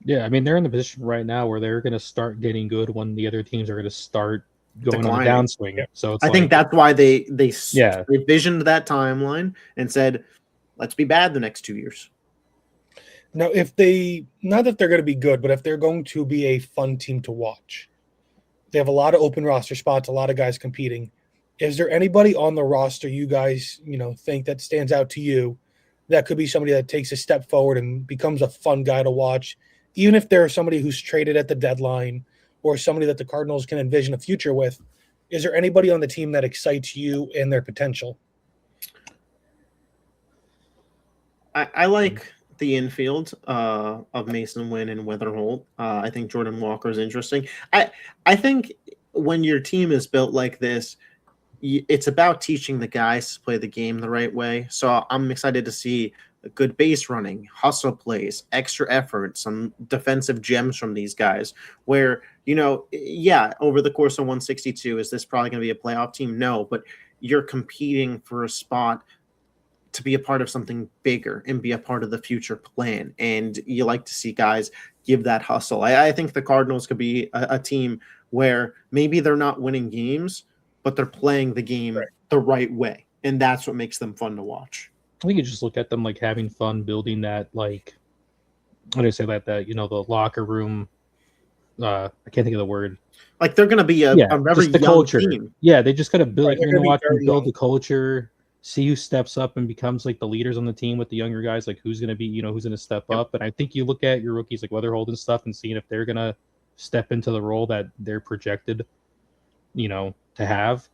Yeah, I mean, they're in the position right now where they're going to start getting good when the other teams are going to start going on the downswing. Yeah. So I think that's why they visioned that timeline and said, let's be bad the next 2 years. Now, if they, not that they're going to be good, but if they're going to be a fun team to watch, they have a lot of open roster spots, a lot of guys competing. Is there anybody on the roster you guys, think that stands out to you that could be somebody that takes a step forward and becomes a fun guy to watch, even if they're somebody who's traded at the deadline or somebody that the Cardinals can envision a future with? Is there anybody on the team that excites you and their potential? I like the infield of Mason Wynn and Weatherholt. I think Jordan Walker is interesting. I think when your team is built like this, it's about teaching the guys to play the game the right way. So I'm excited to see good base running, hustle plays, extra effort, some defensive gems from these guys where, over the course of 162, is this probably going to be a playoff team? No, but you're competing for a spot to be a part of something bigger and be a part of the future plan. And you like to see guys give that hustle. I think the Cardinals could be a team where maybe they're not winning games, but they're playing the game the right way. And that's what makes them fun to watch. I think you just look at them like having fun building that, like, how do you say that, the locker room, I can't think of the word. Like, they're going to be a very young culture team. Yeah, they just got to build, watch them build the culture, see who steps up and becomes like the leaders on the team with the younger guys, like who's going to be, who's going to step up. And I think you look at your rookies like Weatherholt and stuff and seeing if they're going to step into the role that they're projected, to have.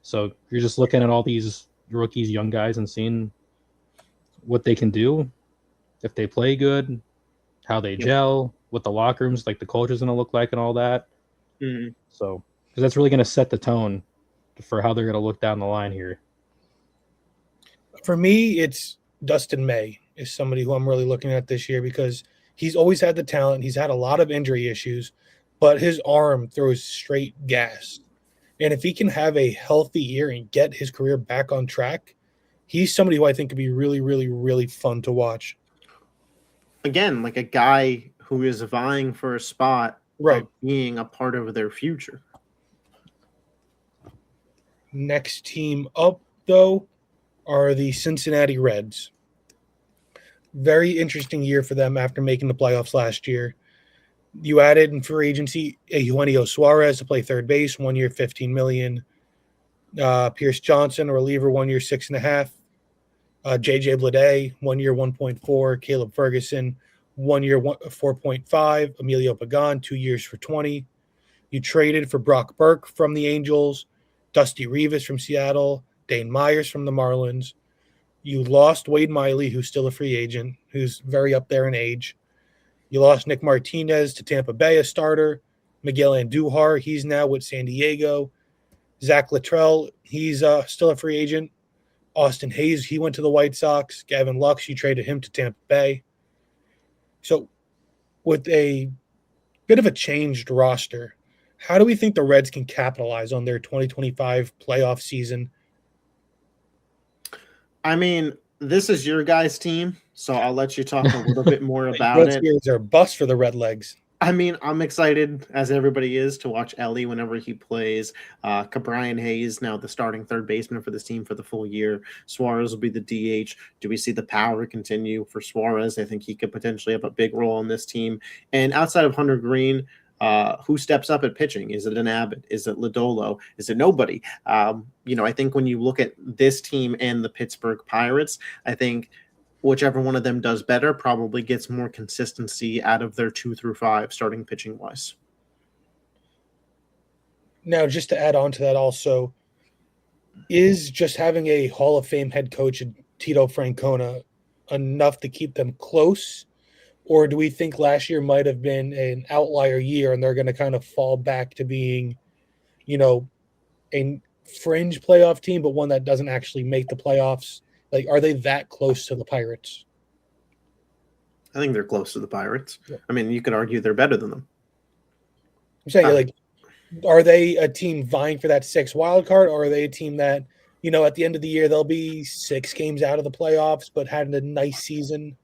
So you're just looking at all these rookies, young guys, and seeing what they can do, if they play good, how they gel, what the locker rooms, like the culture's going to look like and all that. Mm-hmm. So, because that's really going to set the tone for how they're going to look down the line here. For me, it's Dustin May is somebody who I'm really looking at this year because he's always had the talent. He's had a lot of injury issues, but his arm throws straight gas. And if he can have a healthy year and get his career back on track, he's somebody who I think could be really, really, really fun to watch. Again, like a guy who is vying for a spot, right, being a part of their future. Next team up, though, are the Cincinnati Reds. Very interesting year for them after making the playoffs last year. You added in free agency Eugenio Suarez to play third base, 1 year, $15 million. Pierce Johnson, a reliever, 1 year, $6.5 million. JJ Bleday, 1 year, 1.4. Caleb Ferguson, 1 year, 4.5. Emilio Pagan, 2 years for $20 million. You traded for Brock Burke from the Angels, Dusty Rivas from Seattle, Dane Myers from the Marlins. You lost Wade Miley, who's still a free agent, who's very up there in age. You lost Nick Martinez to Tampa Bay, a starter. Miguel Andujar, he's now with San Diego. Zach Luttrell, he's still a free agent. Austin Hayes, he went to the White Sox. Gavin Lux, you traded him to Tampa Bay. So with a bit of a changed roster, how do we think the Reds can capitalize on their 2025 playoff season? I mean, this is your guys' team, so I'll let you talk a little bit more about Reds it. Series are a bust for the Redlegs. I mean, I'm excited, as everybody is, to watch Ellie whenever he plays. Brian Hayes, now the starting third baseman for this team for the full year. Suarez will be the DH. Do we see the power continue for Suarez? I think he could potentially have a big role on this team. And outside of Hunter Green, who steps up at pitching? Is it an Abbott? Is it Lodolo? Is it nobody? I think when you look at this team and the Pittsburgh Pirates, I think whichever one of them does better probably gets more consistency out of their 2 through 5 starting pitching wise. Now, just to add on to that also, is just having a Hall of Fame head coach, Tito Francona, enough to keep them close? Or do we think last year might have been an outlier year and they're going to kind of fall back to being, a fringe playoff team, but one that doesn't actually make the playoffs? Like, are they that close to the Pirates? I think they're close to the Pirates. Yeah. I mean, you could argue they're better than them. I'm saying, are they a team vying for that 6th wild card, or are they a team that, at the end of the year, they'll be 6 games out of the playoffs, but had a nice season?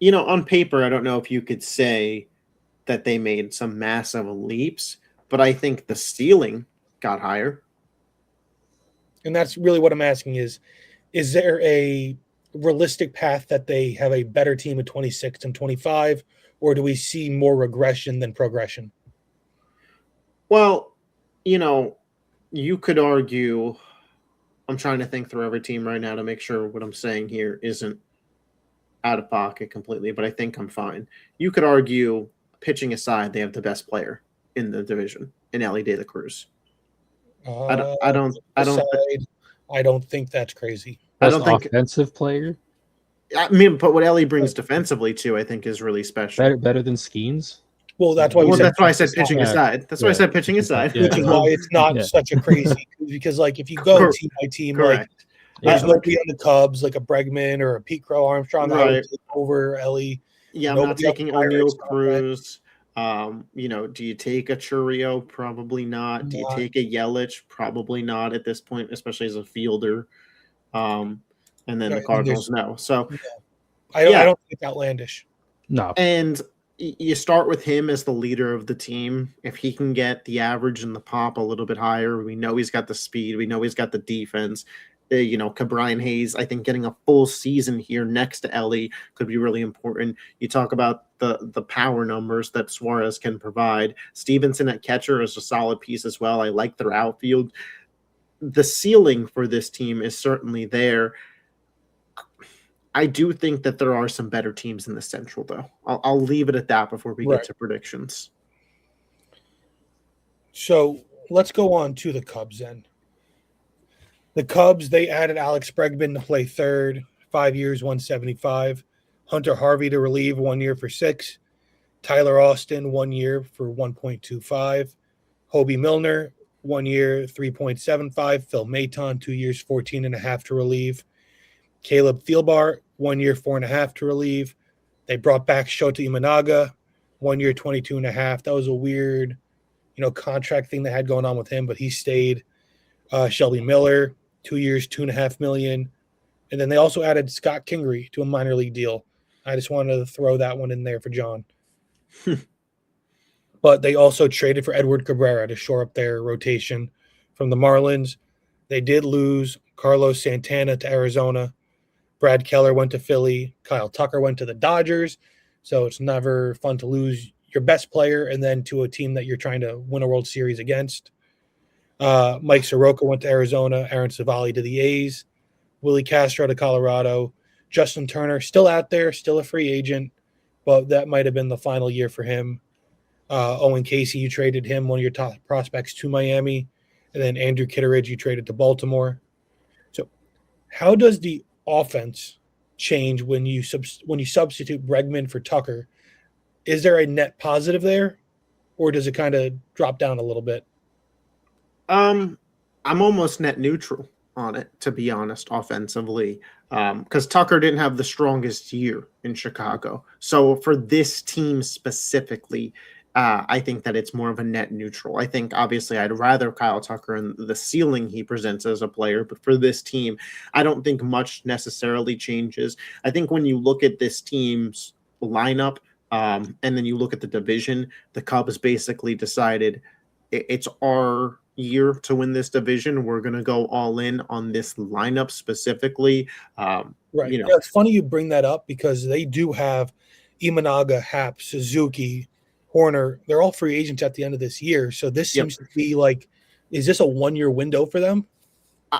On paper, I don't know if you could say that they made some massive leaps, but I think the ceiling got higher. And that's really what I'm asking is there a realistic path that they have a better team at 26 and 25, or do we see more regression than progression? Well, you could argue, I'm trying to think through every team right now to make sure what I'm saying here isn't out of pocket completely, but I think I'm fine. You could argue, pitching aside, they have the best player in the division in Ellie De La Cruz. I don't think that's crazy. I don't think offensive player. I mean, but what Ellie brings defensively too, I think, is really special. Better than Skeens. Well, that's why. That's why I said pitching aside. That's why I said pitching aside. Which is why it's not such a crazy. Because, if you go team by team, correct. There's nobody on the Cubs like a Bregman or a Pete Crow Armstrong that would take over Ellie. Yeah, I'm not taking O'Neill Cruz. Do you take a Churio? Probably not. Do you take a Yelich? Probably not at this point, especially as a fielder. And then the Cardinals, no. So I don't think it's outlandish. No. And you start with him as the leader of the team. If he can get the average and the pop a little bit higher, we know he's got the speed. We know he's got the defense. Brian Hayes, I think getting a full season here next to Ellie could be really important. You talk about the power numbers that Suarez can provide. Stevenson at catcher is a solid piece as well. I like their outfield. The ceiling for this team is certainly there. I do think that there are some better teams in the Central, though. I'll leave it at that before we get to predictions. So let's go on to the Cubs then. The Cubs, they added Alex Bregman to play third, 5 years, 175. Hunter Harvey to relieve 1 year for $6. Tyler Austin, 1 year for 1.25. Hobie Milner, 1 year, 3.75. Phil Maton, 2 years, 14.5 to relieve. Caleb Thielbar, 1 year, 4.5 to relieve. They brought back Shota Imanaga, 1 year, 22.5. That was a weird, contract thing they had going on with him, but he stayed. Shelby Miller, 2 years, $2.5 million. And then they also added Scott Kingery to a minor league deal. I just wanted to throw that one in there for John. But they also traded for Edward Cabrera to shore up their rotation from the Marlins. They did lose Carlos Santana to Arizona. Brad Keller went to Philly. Kyle Tucker went to the Dodgers. So it's never fun to lose your best player and then to a team that you're trying to win a World Series against. Mike Soroka went to Arizona. Aaron Savali to the A's. Willie Castro to Colorado. Justin Turner still out there, still a free agent, but that might have been the final year for him. Owen Casey, you traded him, one of your top prospects, to Miami. and then Andrew Kitteridge you traded to Baltimore. So, how does the offense change when you substitute Bregman for Tucker? Is there a net positive there, or does it kind of drop down a little bit? I'm almost net neutral on it, to be honest, offensively, because Tucker didn't have the strongest year in Chicago. So for this team specifically, I think that it's more of a net neutral. I think obviously I'd rather Kyle Tucker and the ceiling he presents as a player, but for this team, I don't think much necessarily changes. I think when you look at this team's lineup, and then you look at the division, the Cubs basically decided it's our year to win this division. We're going to go all in on this lineup specifically. Right. You know. Yeah, it's funny you bring that up because they do have Imanaga, Happ, Suzuki, Horner. They're all free agents at the end of this year. So this seems to be like, is this a 1-year window for them?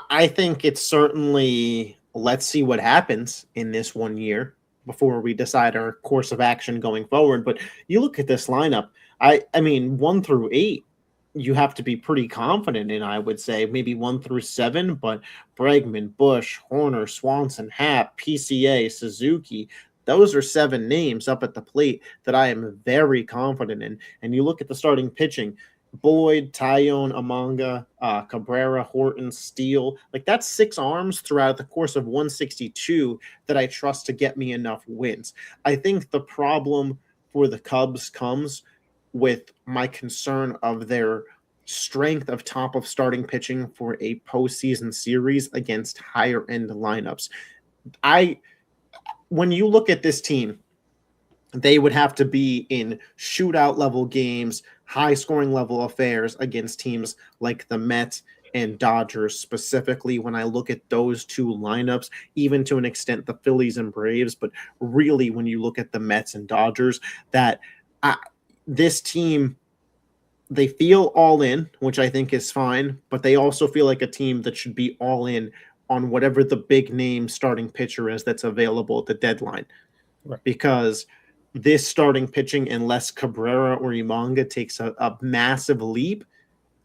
I think it's certainly, let's see what happens in this 1 year before we decide our course of action going forward. But you look at this lineup, I mean, 1 through 8, you have to be pretty confident in, I would say, maybe 1 through 7, but Bregman, Bush, Horner, Swanson, Happ, PCA, Suzuki, those are 7 names up at the plate that I am very confident in. And you look at the starting pitching, Boyd, Taillon, Amanga, Cabrera, Horton, Steele, like that's 6 arms throughout the course of 162 that I trust to get me enough wins. I think the problem for the Cubs comes with my concern of their strength of top of starting pitching for a postseason series against higher end lineups. When you look at this team, they would have to be in shootout level games, high scoring level affairs against teams like the Mets and Dodgers, specifically when I look at those 2 lineups, even to an extent the Phillies and Braves, but really when you look at the Mets and Dodgers, that this team, they feel all in, which I think is fine, but they also feel like a team that should be all in on whatever the big name starting pitcher is that's available at the deadline. Right. Because this starting pitching, unless Cabrera or Imanga takes a massive leap,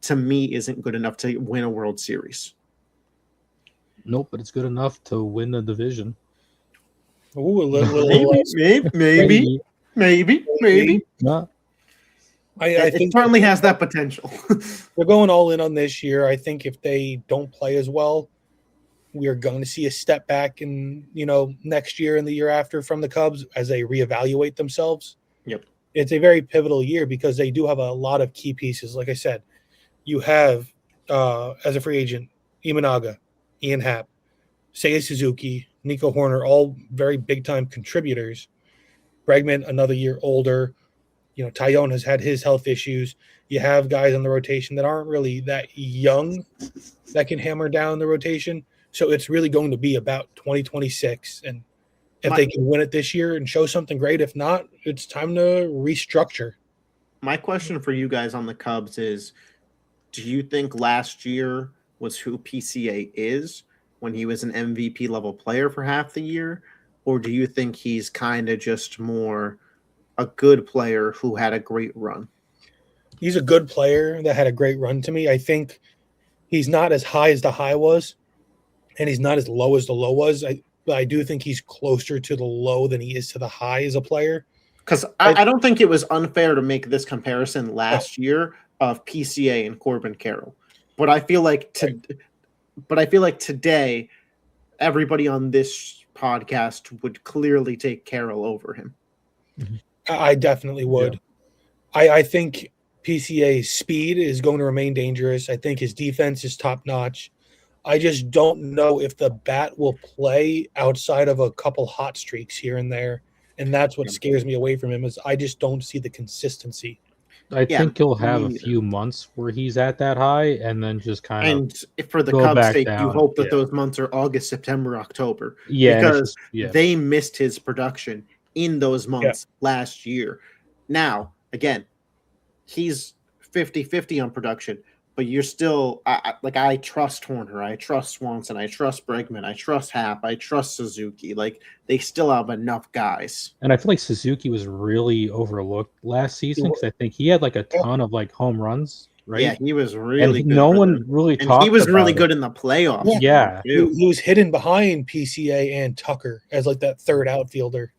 to me isn't good enough to win a World Series. Nope, but it's good enough to win the division. Ooh, maybe. No. I think it certainly has that potential. They're going all in on this year. I think if they don't play as well, we are going to see a step back in, next year and the year after from the Cubs as they reevaluate themselves. Yep. It's a very pivotal year because they do have a lot of key pieces. Like I said, you have, as a free agent, Imanaga, Ian Happ, Seiya Suzuki, Nico Horner, all very big-time contributors. Bregman, another year older. Taillon has had his health issues. You have guys on the rotation that aren't really that young that can hammer down the rotation. So it's really going to be about 2026. And if they can win it this year and show something great, if not, it's time to restructure. My question for you guys on the Cubs is, do you think last year was who PCA is when he was an MVP level player for half the year? Or do you think he's kind of just more a good player who had a great run? He's a good player that had a great run to me. I think he's not as high as the high was, and he's not as low as the low was. But I do think he's closer to the low than he is to the high as a player. Because I don't think it was unfair to make this comparison last year of PCA and Corbin Carroll. But I feel like today, everybody on this podcast would clearly take Carroll over him. I definitely would. Yeah. I think PCA's speed is going to remain dangerous. I think his defense is top notch. I just don't know if the bat will play outside of a couple hot streaks here and there. And that's what scares me away from him is I just don't see the consistency. I think he'll have a few months where he's at that high and then just kind of. And for the Cubs' sake, you hope that those months are August, September, October. Yeah. Because they missed his production in those months last year. Now, again, he's 50-50 on production, but you're still I trust Horner, I trust Swanson, I trust Bregman, I trust Happ, I trust Suzuki. Like they still have enough guys. And I feel like Suzuki was really overlooked last season because I think he had like a ton of like home runs right? Yeah, he was And really good. no for one them. really And talked he was really about good it. in the playoffs. Yeah. too. He was hidden behind PCA and Tucker as like that third outfielder.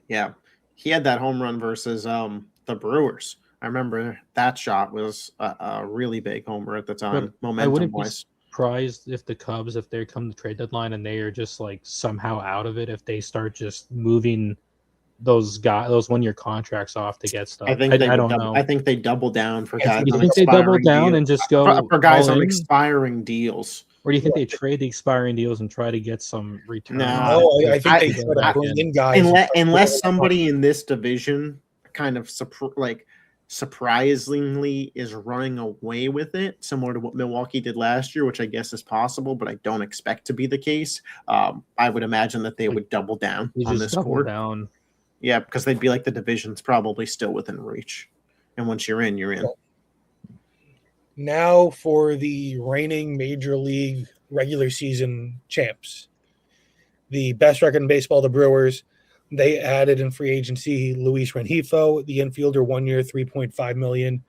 Yeah, he had that home run versus the Brewers. I remember that shot was a really big homer at the time, But I momentum wouldn't be wise. surprised if the Cubs, if they come to trade deadline and they are just like somehow out of it, if they start just moving those 1 year contracts off to get stuff. I think they I would don't double, know. I think they double down for I guys think You on think they double expiring down deals. and just go For guys all on in? expiring deals. Or do you think they trade the expiring deals and try to get some return? Nah. on it No, I to think they get try to back bring in? in guys. and start Unless building somebody in this division kind of surprisingly is running away with it, similar to what Milwaukee did last year, which I guess is possible, but I don't expect to be the case. I would imagine that they would double down You on just this double core. down. Yeah, because they'd be like the division's probably still within reach. And once you're in, you're in. Now for the reigning Major League regular season champs. The best record in baseball, the Brewers. They added in free agency Luis Rengifo, the infielder, 1 year, $3.5 million.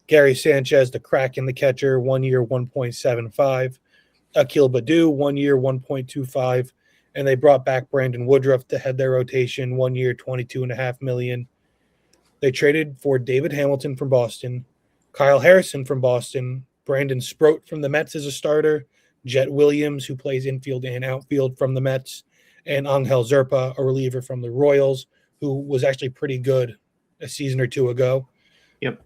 Gary Sanchez, the crack in the catcher, 1 year, $1.75. Akil Baddoo, 1 year, $1.25. And they brought back Brandon Woodruff to head their rotation, 1 year, $22.5 million. They traded for David Hamilton from Boston, Kyle Harrison from Boston, Brandon Sproat from the Mets as a starter, Jet Williams, who plays infield and outfield from the Mets, and Angel Zerpa, a reliever from the Royals, who was actually pretty good a season or two ago. Yep.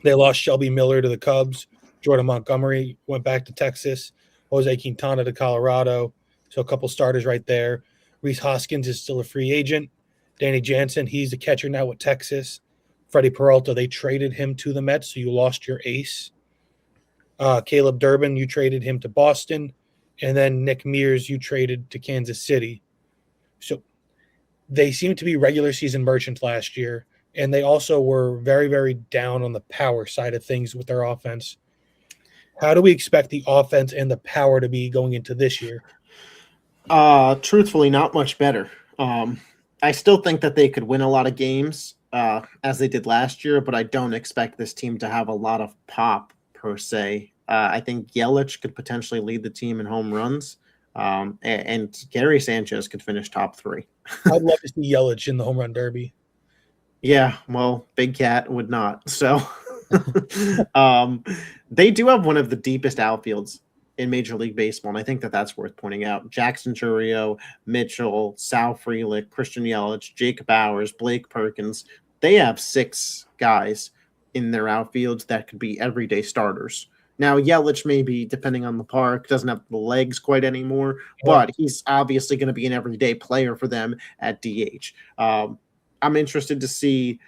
They lost Shelby Miller to the Cubs. Jordan Montgomery went back to Texas. Jose Quintana to Colorado. So a couple starters right there. Rhys Hoskins is still a free agent. Danny Jansen, he's the catcher now with Texas. Freddie Peralta, they traded him to the Mets, so you lost your ace. Caleb Durbin, you traded him to Boston. And then Nick Mears, you traded to Kansas City. So they seem to be regular season merchants last year. And they also were very, very down on the power side of things with their offense. How do we expect the offense and the power to be going into this year? Truthfully, not much better. I still think that they could win a lot of games as they did last year, but I don't expect this team to have a lot of pop per se. I think Yelich could potentially lead the team in home runs, and Gary Sanchez could finish top 3. I'd love to see Yelich in the home run derby. Yeah, well, Big Cat would not. So they do have one of the deepest outfields in Major League Baseball, and I think that that's worth pointing out. Jackson Chourio, Mitchell, Sal Frelick, Christian Yelich, Jake Bowers, Blake Perkins. They have 6 guys in their outfields that could be everyday starters. Now, Yelich maybe, depending on the park, doesn't have the legs quite anymore, but he's obviously going to be an everyday player for them at DH. I'm interested to see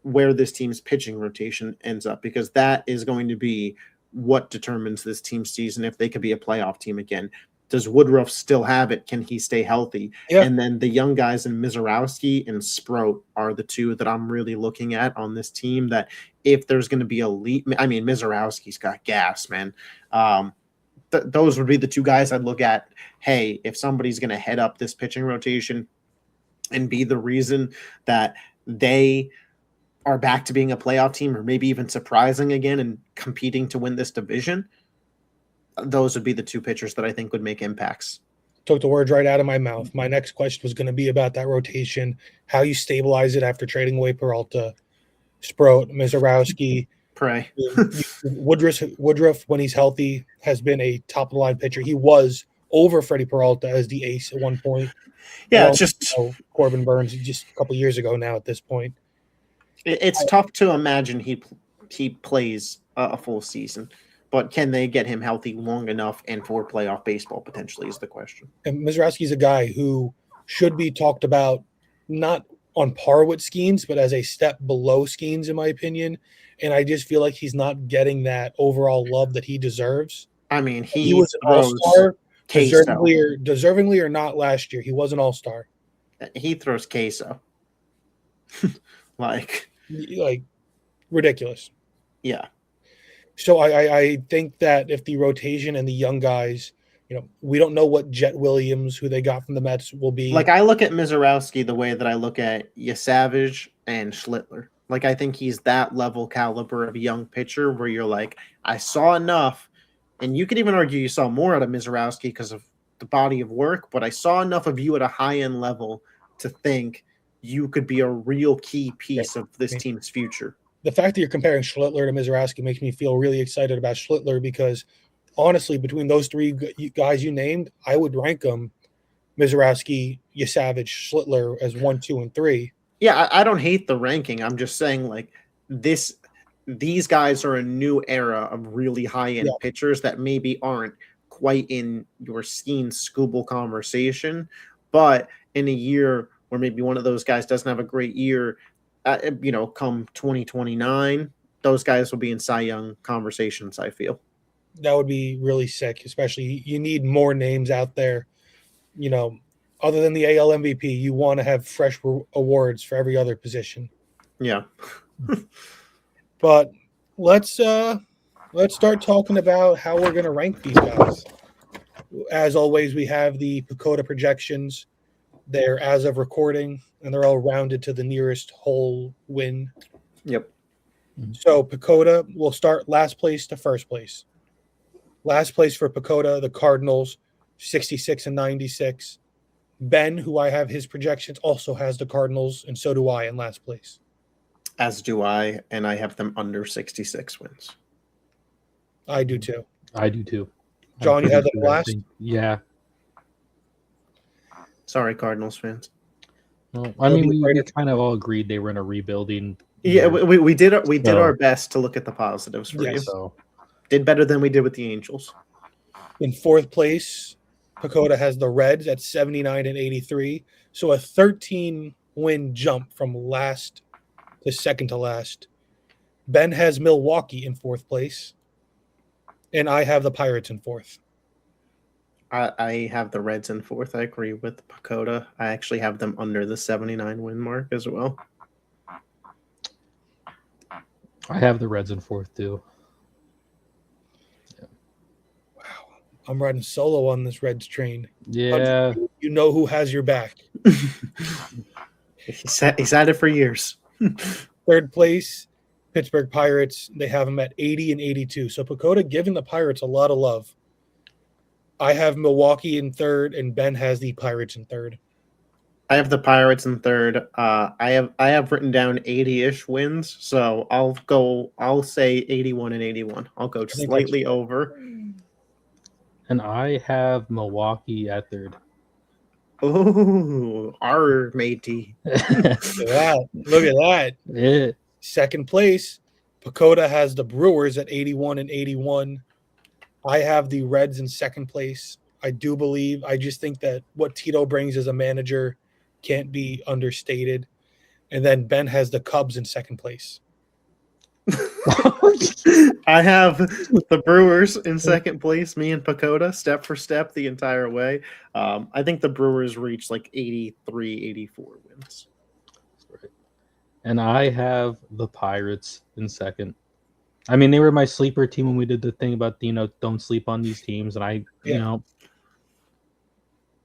where this team's pitching rotation ends up, because that is going to be what determines this team's season if they could be a playoff team again. Does Woodruff still have it? Can he stay healthy? Yeah. And then the young guys in Mizorowski and Sproat are the two that I'm really looking at on this team, that if there's going to be elite, I mean, Mizorowski's got gas, man. Those would be the 2 guys I'd look at. Hey, if somebody's going to head up this pitching rotation and be the reason that they are back to being a playoff team, or maybe even surprising again and competing to win this division, those would be the 2 pitchers that I think would make impacts. Took the words right out of my mouth. My next question was going to be about that rotation, how you stabilize it after trading away Peralta, Sproat, Mizorowski. Pray. Woodruff, when he's healthy, has been a top-of-the-line pitcher. He was over Freddie Peralta as the ace at one point. Yeah, it's just Corbin Burns just a couple years ago now at this point. It's tough to imagine he plays a full season, but can they get him healthy long enough and for playoff baseball potentially is the question. And Mizorowski's a guy who should be talked about not on par with Skeens, but as a step below Skeens, in my opinion. And I just feel like he's not getting that overall love that he deserves. I mean, he was an all-star, deservingly or not last year. He was an all-star. He throws queso. like ridiculous. Yeah. So I think that if the rotation and the young guys, we don't know what Jet Williams, who they got from the Mets, will be. Like, I look at Mizorowski the way that I look at Yasavage and Schlittler. Like, I think he's that level caliber of young pitcher where you're like, I saw enough, and you could even argue you saw more out of Mizorowski because of the body of work, but I saw enough of you at a high-end level to think you could be a real key piece of this team's future. The fact that you're comparing Schlittler to Mizorowski makes me feel really excited about Schlittler because, honestly, between those three guys you named, I would rank them Mizorowski, Yasavage, Schlittler as 1, 2, and 3. Yeah, I don't hate the ranking. I'm just saying, like, these guys are a new era of really high-end pitchers that maybe aren't quite in your Steen Skubal conversation, but in a year where maybe one of those guys doesn't have a great year, come 2029, those guys will be in Cy Young conversations, I feel. That would be really sick, especially you need more names out there. Other than the AL MVP, you want to have fresh awards for every other position. Yeah. But let's start talking about how we're going to rank these guys. As always, we have the PECOTA projections. They're as of recording, and they're all rounded to the nearest whole win. Yep. So PECOTA will start last place to first place. Last place for PECOTA, the Cardinals, 66 and 96. Ben, who I have his projections, also has the Cardinals, and so do I in last place. As do I, and I have them under 66 wins. I do too. I do too. John, you have them last? Yeah. Sorry, Cardinals fans. Well, I mean, we kind of all agreed they were in a rebuilding. Yeah, we did our best to look at the positives for you. So. Did better than we did with the Angels. In fourth place, PECOTA has the Reds at 79 and 83. So a 13-win jump from last to second to last. Ben has Milwaukee in fourth place. And I have the Pirates in fourth. I have the Reds in fourth. I agree with PECOTA. I actually have them under the 79 win mark as well. I have the Reds in fourth too. Wow. I'm riding solo on this Reds train. Yeah. You know who has your back. He's had it for years. Third place, Pittsburgh Pirates. They have them at 80 and 82. So PECOTA giving the Pirates a lot of love. I have Milwaukee in third, and Ben has the Pirates in third. I have the Pirates in third. I have written down 80-ish wins, so I'll say 81 and 81. I'll go slightly over. And I have Milwaukee at third. Oh, our matey. Look at that. Yeah. Second place, PECOTA has the Brewers at 81 and 81. I have the Reds in second place. I just think that what Tito brings as a manager can't be understated. And then Ben has the Cubs in second place. I have the Brewers in second place, me and PECOTA, step for step the entire way. I think the Brewers reached like 83, 84 wins. And I have the Pirates in second. I mean, they were my sleeper team when we did the thing about, don't sleep on these teams. And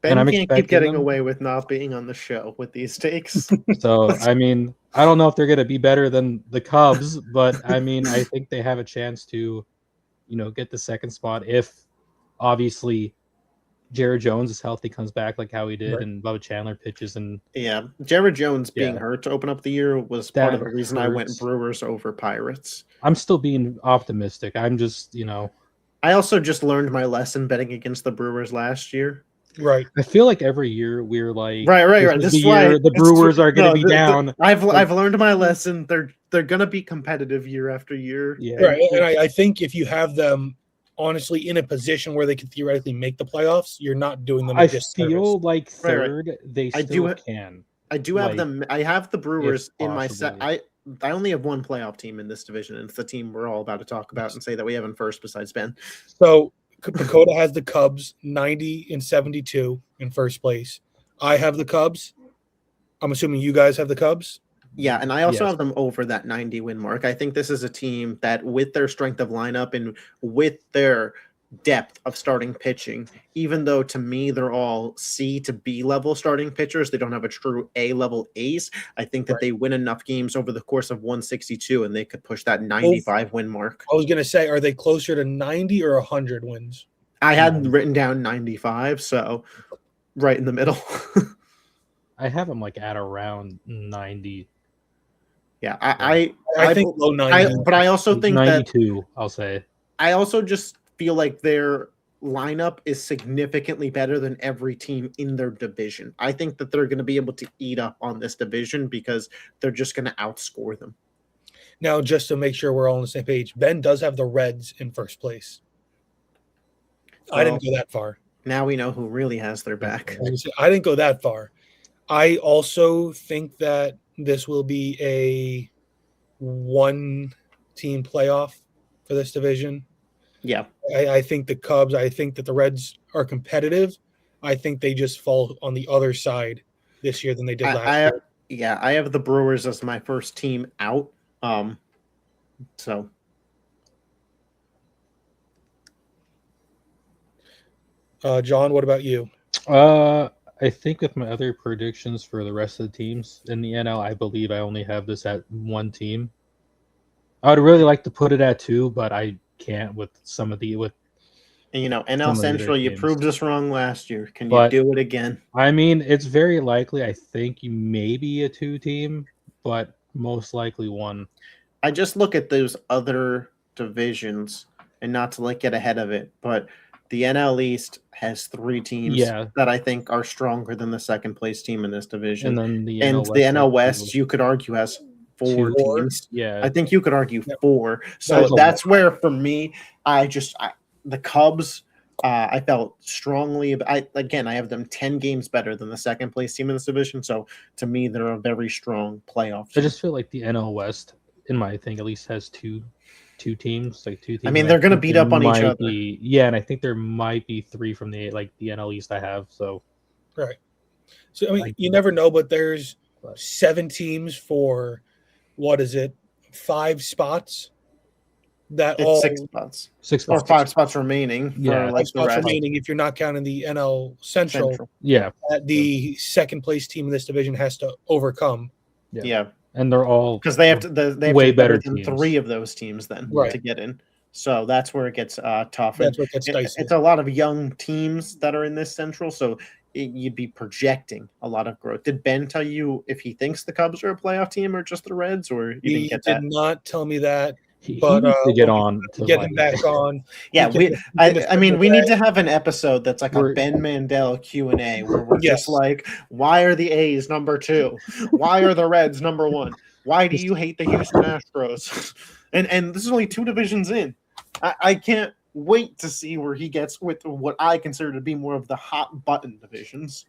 Ben can't keep getting away with not being on the show with these takes. So, I mean, I don't know if they're going to be better than the Cubs, but I mean, I think they have a chance to, get the second spot if obviously Jared Jones is healthy, comes back like how he did, and Bubba Chandler pitches. And yeah, Jared Jones being hurt to open up the year was part of the reason I went Brewers over Pirates. I'm still being optimistic. I'm just, I also just learned my lesson betting against the Brewers last year. Right. I feel like every year we're like, right. This is why the Brewers are going to be down. I've learned my lesson. They're going to be competitive year after year. Yeah. Right. And I think if you have them honestly in a position where they can theoretically make the playoffs, you're not doing them. I feel like third, they I still can. I do have them. I have the Brewers in my set. possibly. I only have one playoff team in this division, and it's the team we're all about to talk about and say that we have in first besides Ben. So PECOTA has the Cubs 90 and 72 in first place. I have the Cubs. I'm assuming you guys have the Cubs. Yeah, and I also have them over that 90 win mark. I think this is a team that, with their strength of lineup and with their depth of starting pitching, even though to me they're all C to B level starting pitchers. They don't have a true A level ace. I think that Right. they win enough games over the course of 162 and they could push that 95 win mark. I was gonna say, are they closer to 90 or 100 wins? I had written down 95, so right in the middle. I have them like at around 90. Yeah, I think low 90. but I also think that 92, I'll say. I also just feel like their lineup is significantly better than every team in their division. I think that they're going to be able to eat up on this division because they're just going to outscore them. Now, just to make sure we're all on the same page, Ben does have the Reds in first place. I didn't go that far. Now we know who really has their back. I didn't go that far. I also think that this will be a one-team playoff for this division. Yeah. I think the Cubs, I think that the Reds are competitive. I think they just fall on the other side this year than they did last year. Yeah, I have the Brewers as my first team out. So John, what about you? I think with my other predictions for the rest of the teams in the NL, I believe I only have this at one team. I would really like to put it at two, but I can't with some of the and you know, NL Central, you proved us wrong last year. Can you do it again? I mean, it's very likely. I think you may be a two team, but most likely one. I just look at those other divisions, and not to like get ahead of it, but the NL East has three teams that I think are stronger than the second place team in this division. And then the NL West, you could argue, has four teams. Yeah, I think you could argue four. So that's where, for me, the Cubs, I felt strongly. I have them 10 games better than the second place team in this division. So to me, they're a very strong playoff team. I just feel like the NL West, in my thing, at least has two teams, like two teams. I mean, they're going to beat up on each other. And I think there might be three from the NL East I have. So, right. So I mean, you never know, but there's 7 teams for what is it? 5 spots. It's 6 spots. 6 spots. Or 5 spots remaining. Yeah, 5 spots remaining if you're not counting the NL Central. Yeah. That the second place team in this division has to overcome. Yeah. And they're all because they have to way better than teams. 3 of those teams then to get in. So that's where it gets tough. That's what gets dicey. It's a lot of young teams that are in this Central, so you'd be projecting a lot of growth. Did Ben tell you if he thinks the Cubs are a playoff team or just the Reds, or you didn't get that? He did not tell me that. But he needs to get on, to get him back on. Yeah, I mean, we need to have an episode that's like a Ben Mandel Q&A where we're just like, why are the A's number 2? Why are the Reds number 1? Why do you hate the Houston Astros? And this is only 2 divisions in. I can't wait to see where he gets with what I consider to be more of the hot button divisions.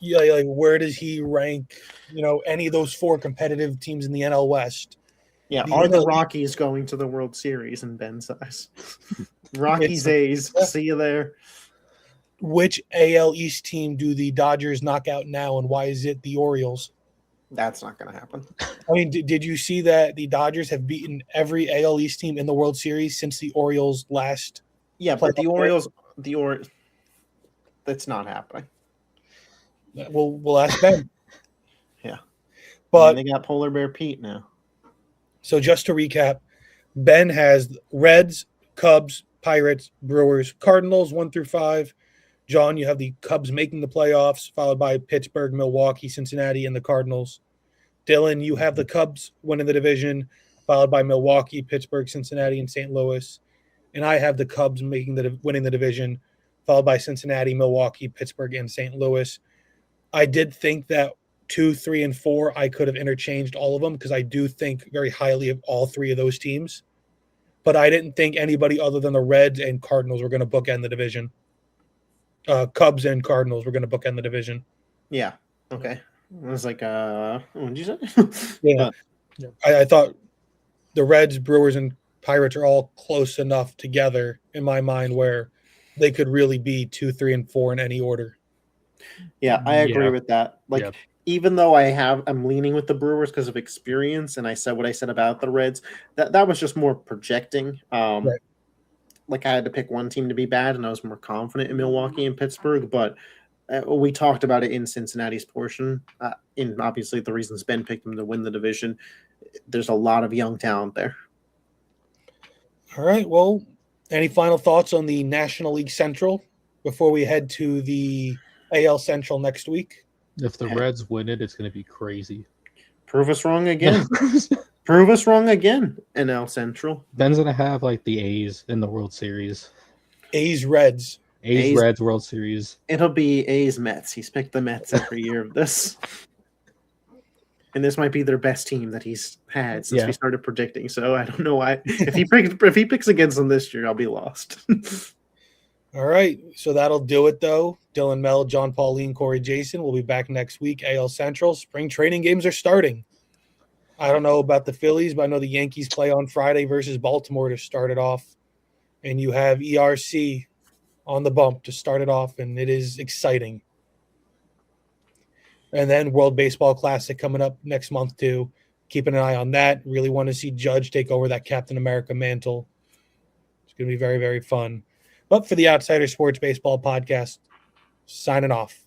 Yeah, like where does he rank? Any of those 4 competitive teams in the NL West. Yeah, are the Rockies going to the World Series in Ben's eyes? Rockies, A's, see you there. Which AL East team do the Dodgers knock out now, and why is it the Orioles? That's not going to happen. I mean, did you see that the Dodgers have beaten every AL East team in the World Series since the Orioles last? Yeah, but the Orioles, that's not happening. We'll ask Ben. Yeah, but they got Polar Bear Pete now. So just to recap, Ben has Reds, Cubs, Pirates, Brewers, Cardinals 1 through 5. John, you have the Cubs making the playoffs, followed by Pittsburgh, Milwaukee, Cincinnati, and the Cardinals. Dylan, you have the Cubs winning the division, followed by Milwaukee, Pittsburgh, Cincinnati, and St. Louis. And I have the Cubs winning the division, followed by Cincinnati, Milwaukee, Pittsburgh, and St. Louis. I did think that 2, 3, and 4, I could have interchanged all of them because I do think very highly of all 3 of those teams. But I didn't think anybody other than the Reds and Cardinals were going to bookend the division. Cubs and Cardinals were going to bookend the division. Yeah. Okay. It was like, what did you say? Yeah. I thought the Reds, Brewers, and Pirates are all close enough together in my mind where they could really be 2, 3, and 4 in any order. Yeah, I agree with that. Even though I'm leaning with the Brewers because of experience, and I said what I said about the Reds, that was just more projecting. like I had to pick one team to be bad, and I was more confident in Milwaukee and Pittsburgh. But we talked about it in Cincinnati's portion. In obviously the reasons Ben picked them to win the division. There's a lot of young talent there. All right. Well, any final thoughts on the National League Central before we head to the AL Central next week? If the Reds win it, it's going to be crazy. Prove us wrong again. Prove us wrong again, NL Central. Ben's going to have like the A's in the World Series. A's Reds. A's Reds World Series. It'll be A's Mets. He's picked the Mets every year of this. And this might be their best team that he's had since we started predicting. So I don't know why. If he picks against them this year, I'll be lost. All right. So that'll do it, though. Dylan, Mel, John, Pauline, Corey, Jason. We'll be back next week. AL Central. Spring training games are starting. I don't know about the Phillies, but I know the Yankees play on Friday versus Baltimore to start it off. And you have ERC on the bump to start it off, and it is exciting. And then World Baseball Classic coming up next month, too. Keeping an eye on that. Really want to see Judge take over that Captain America mantle. It's going to be very, very fun. But for the Outsider Sports Baseball Podcast, signing off.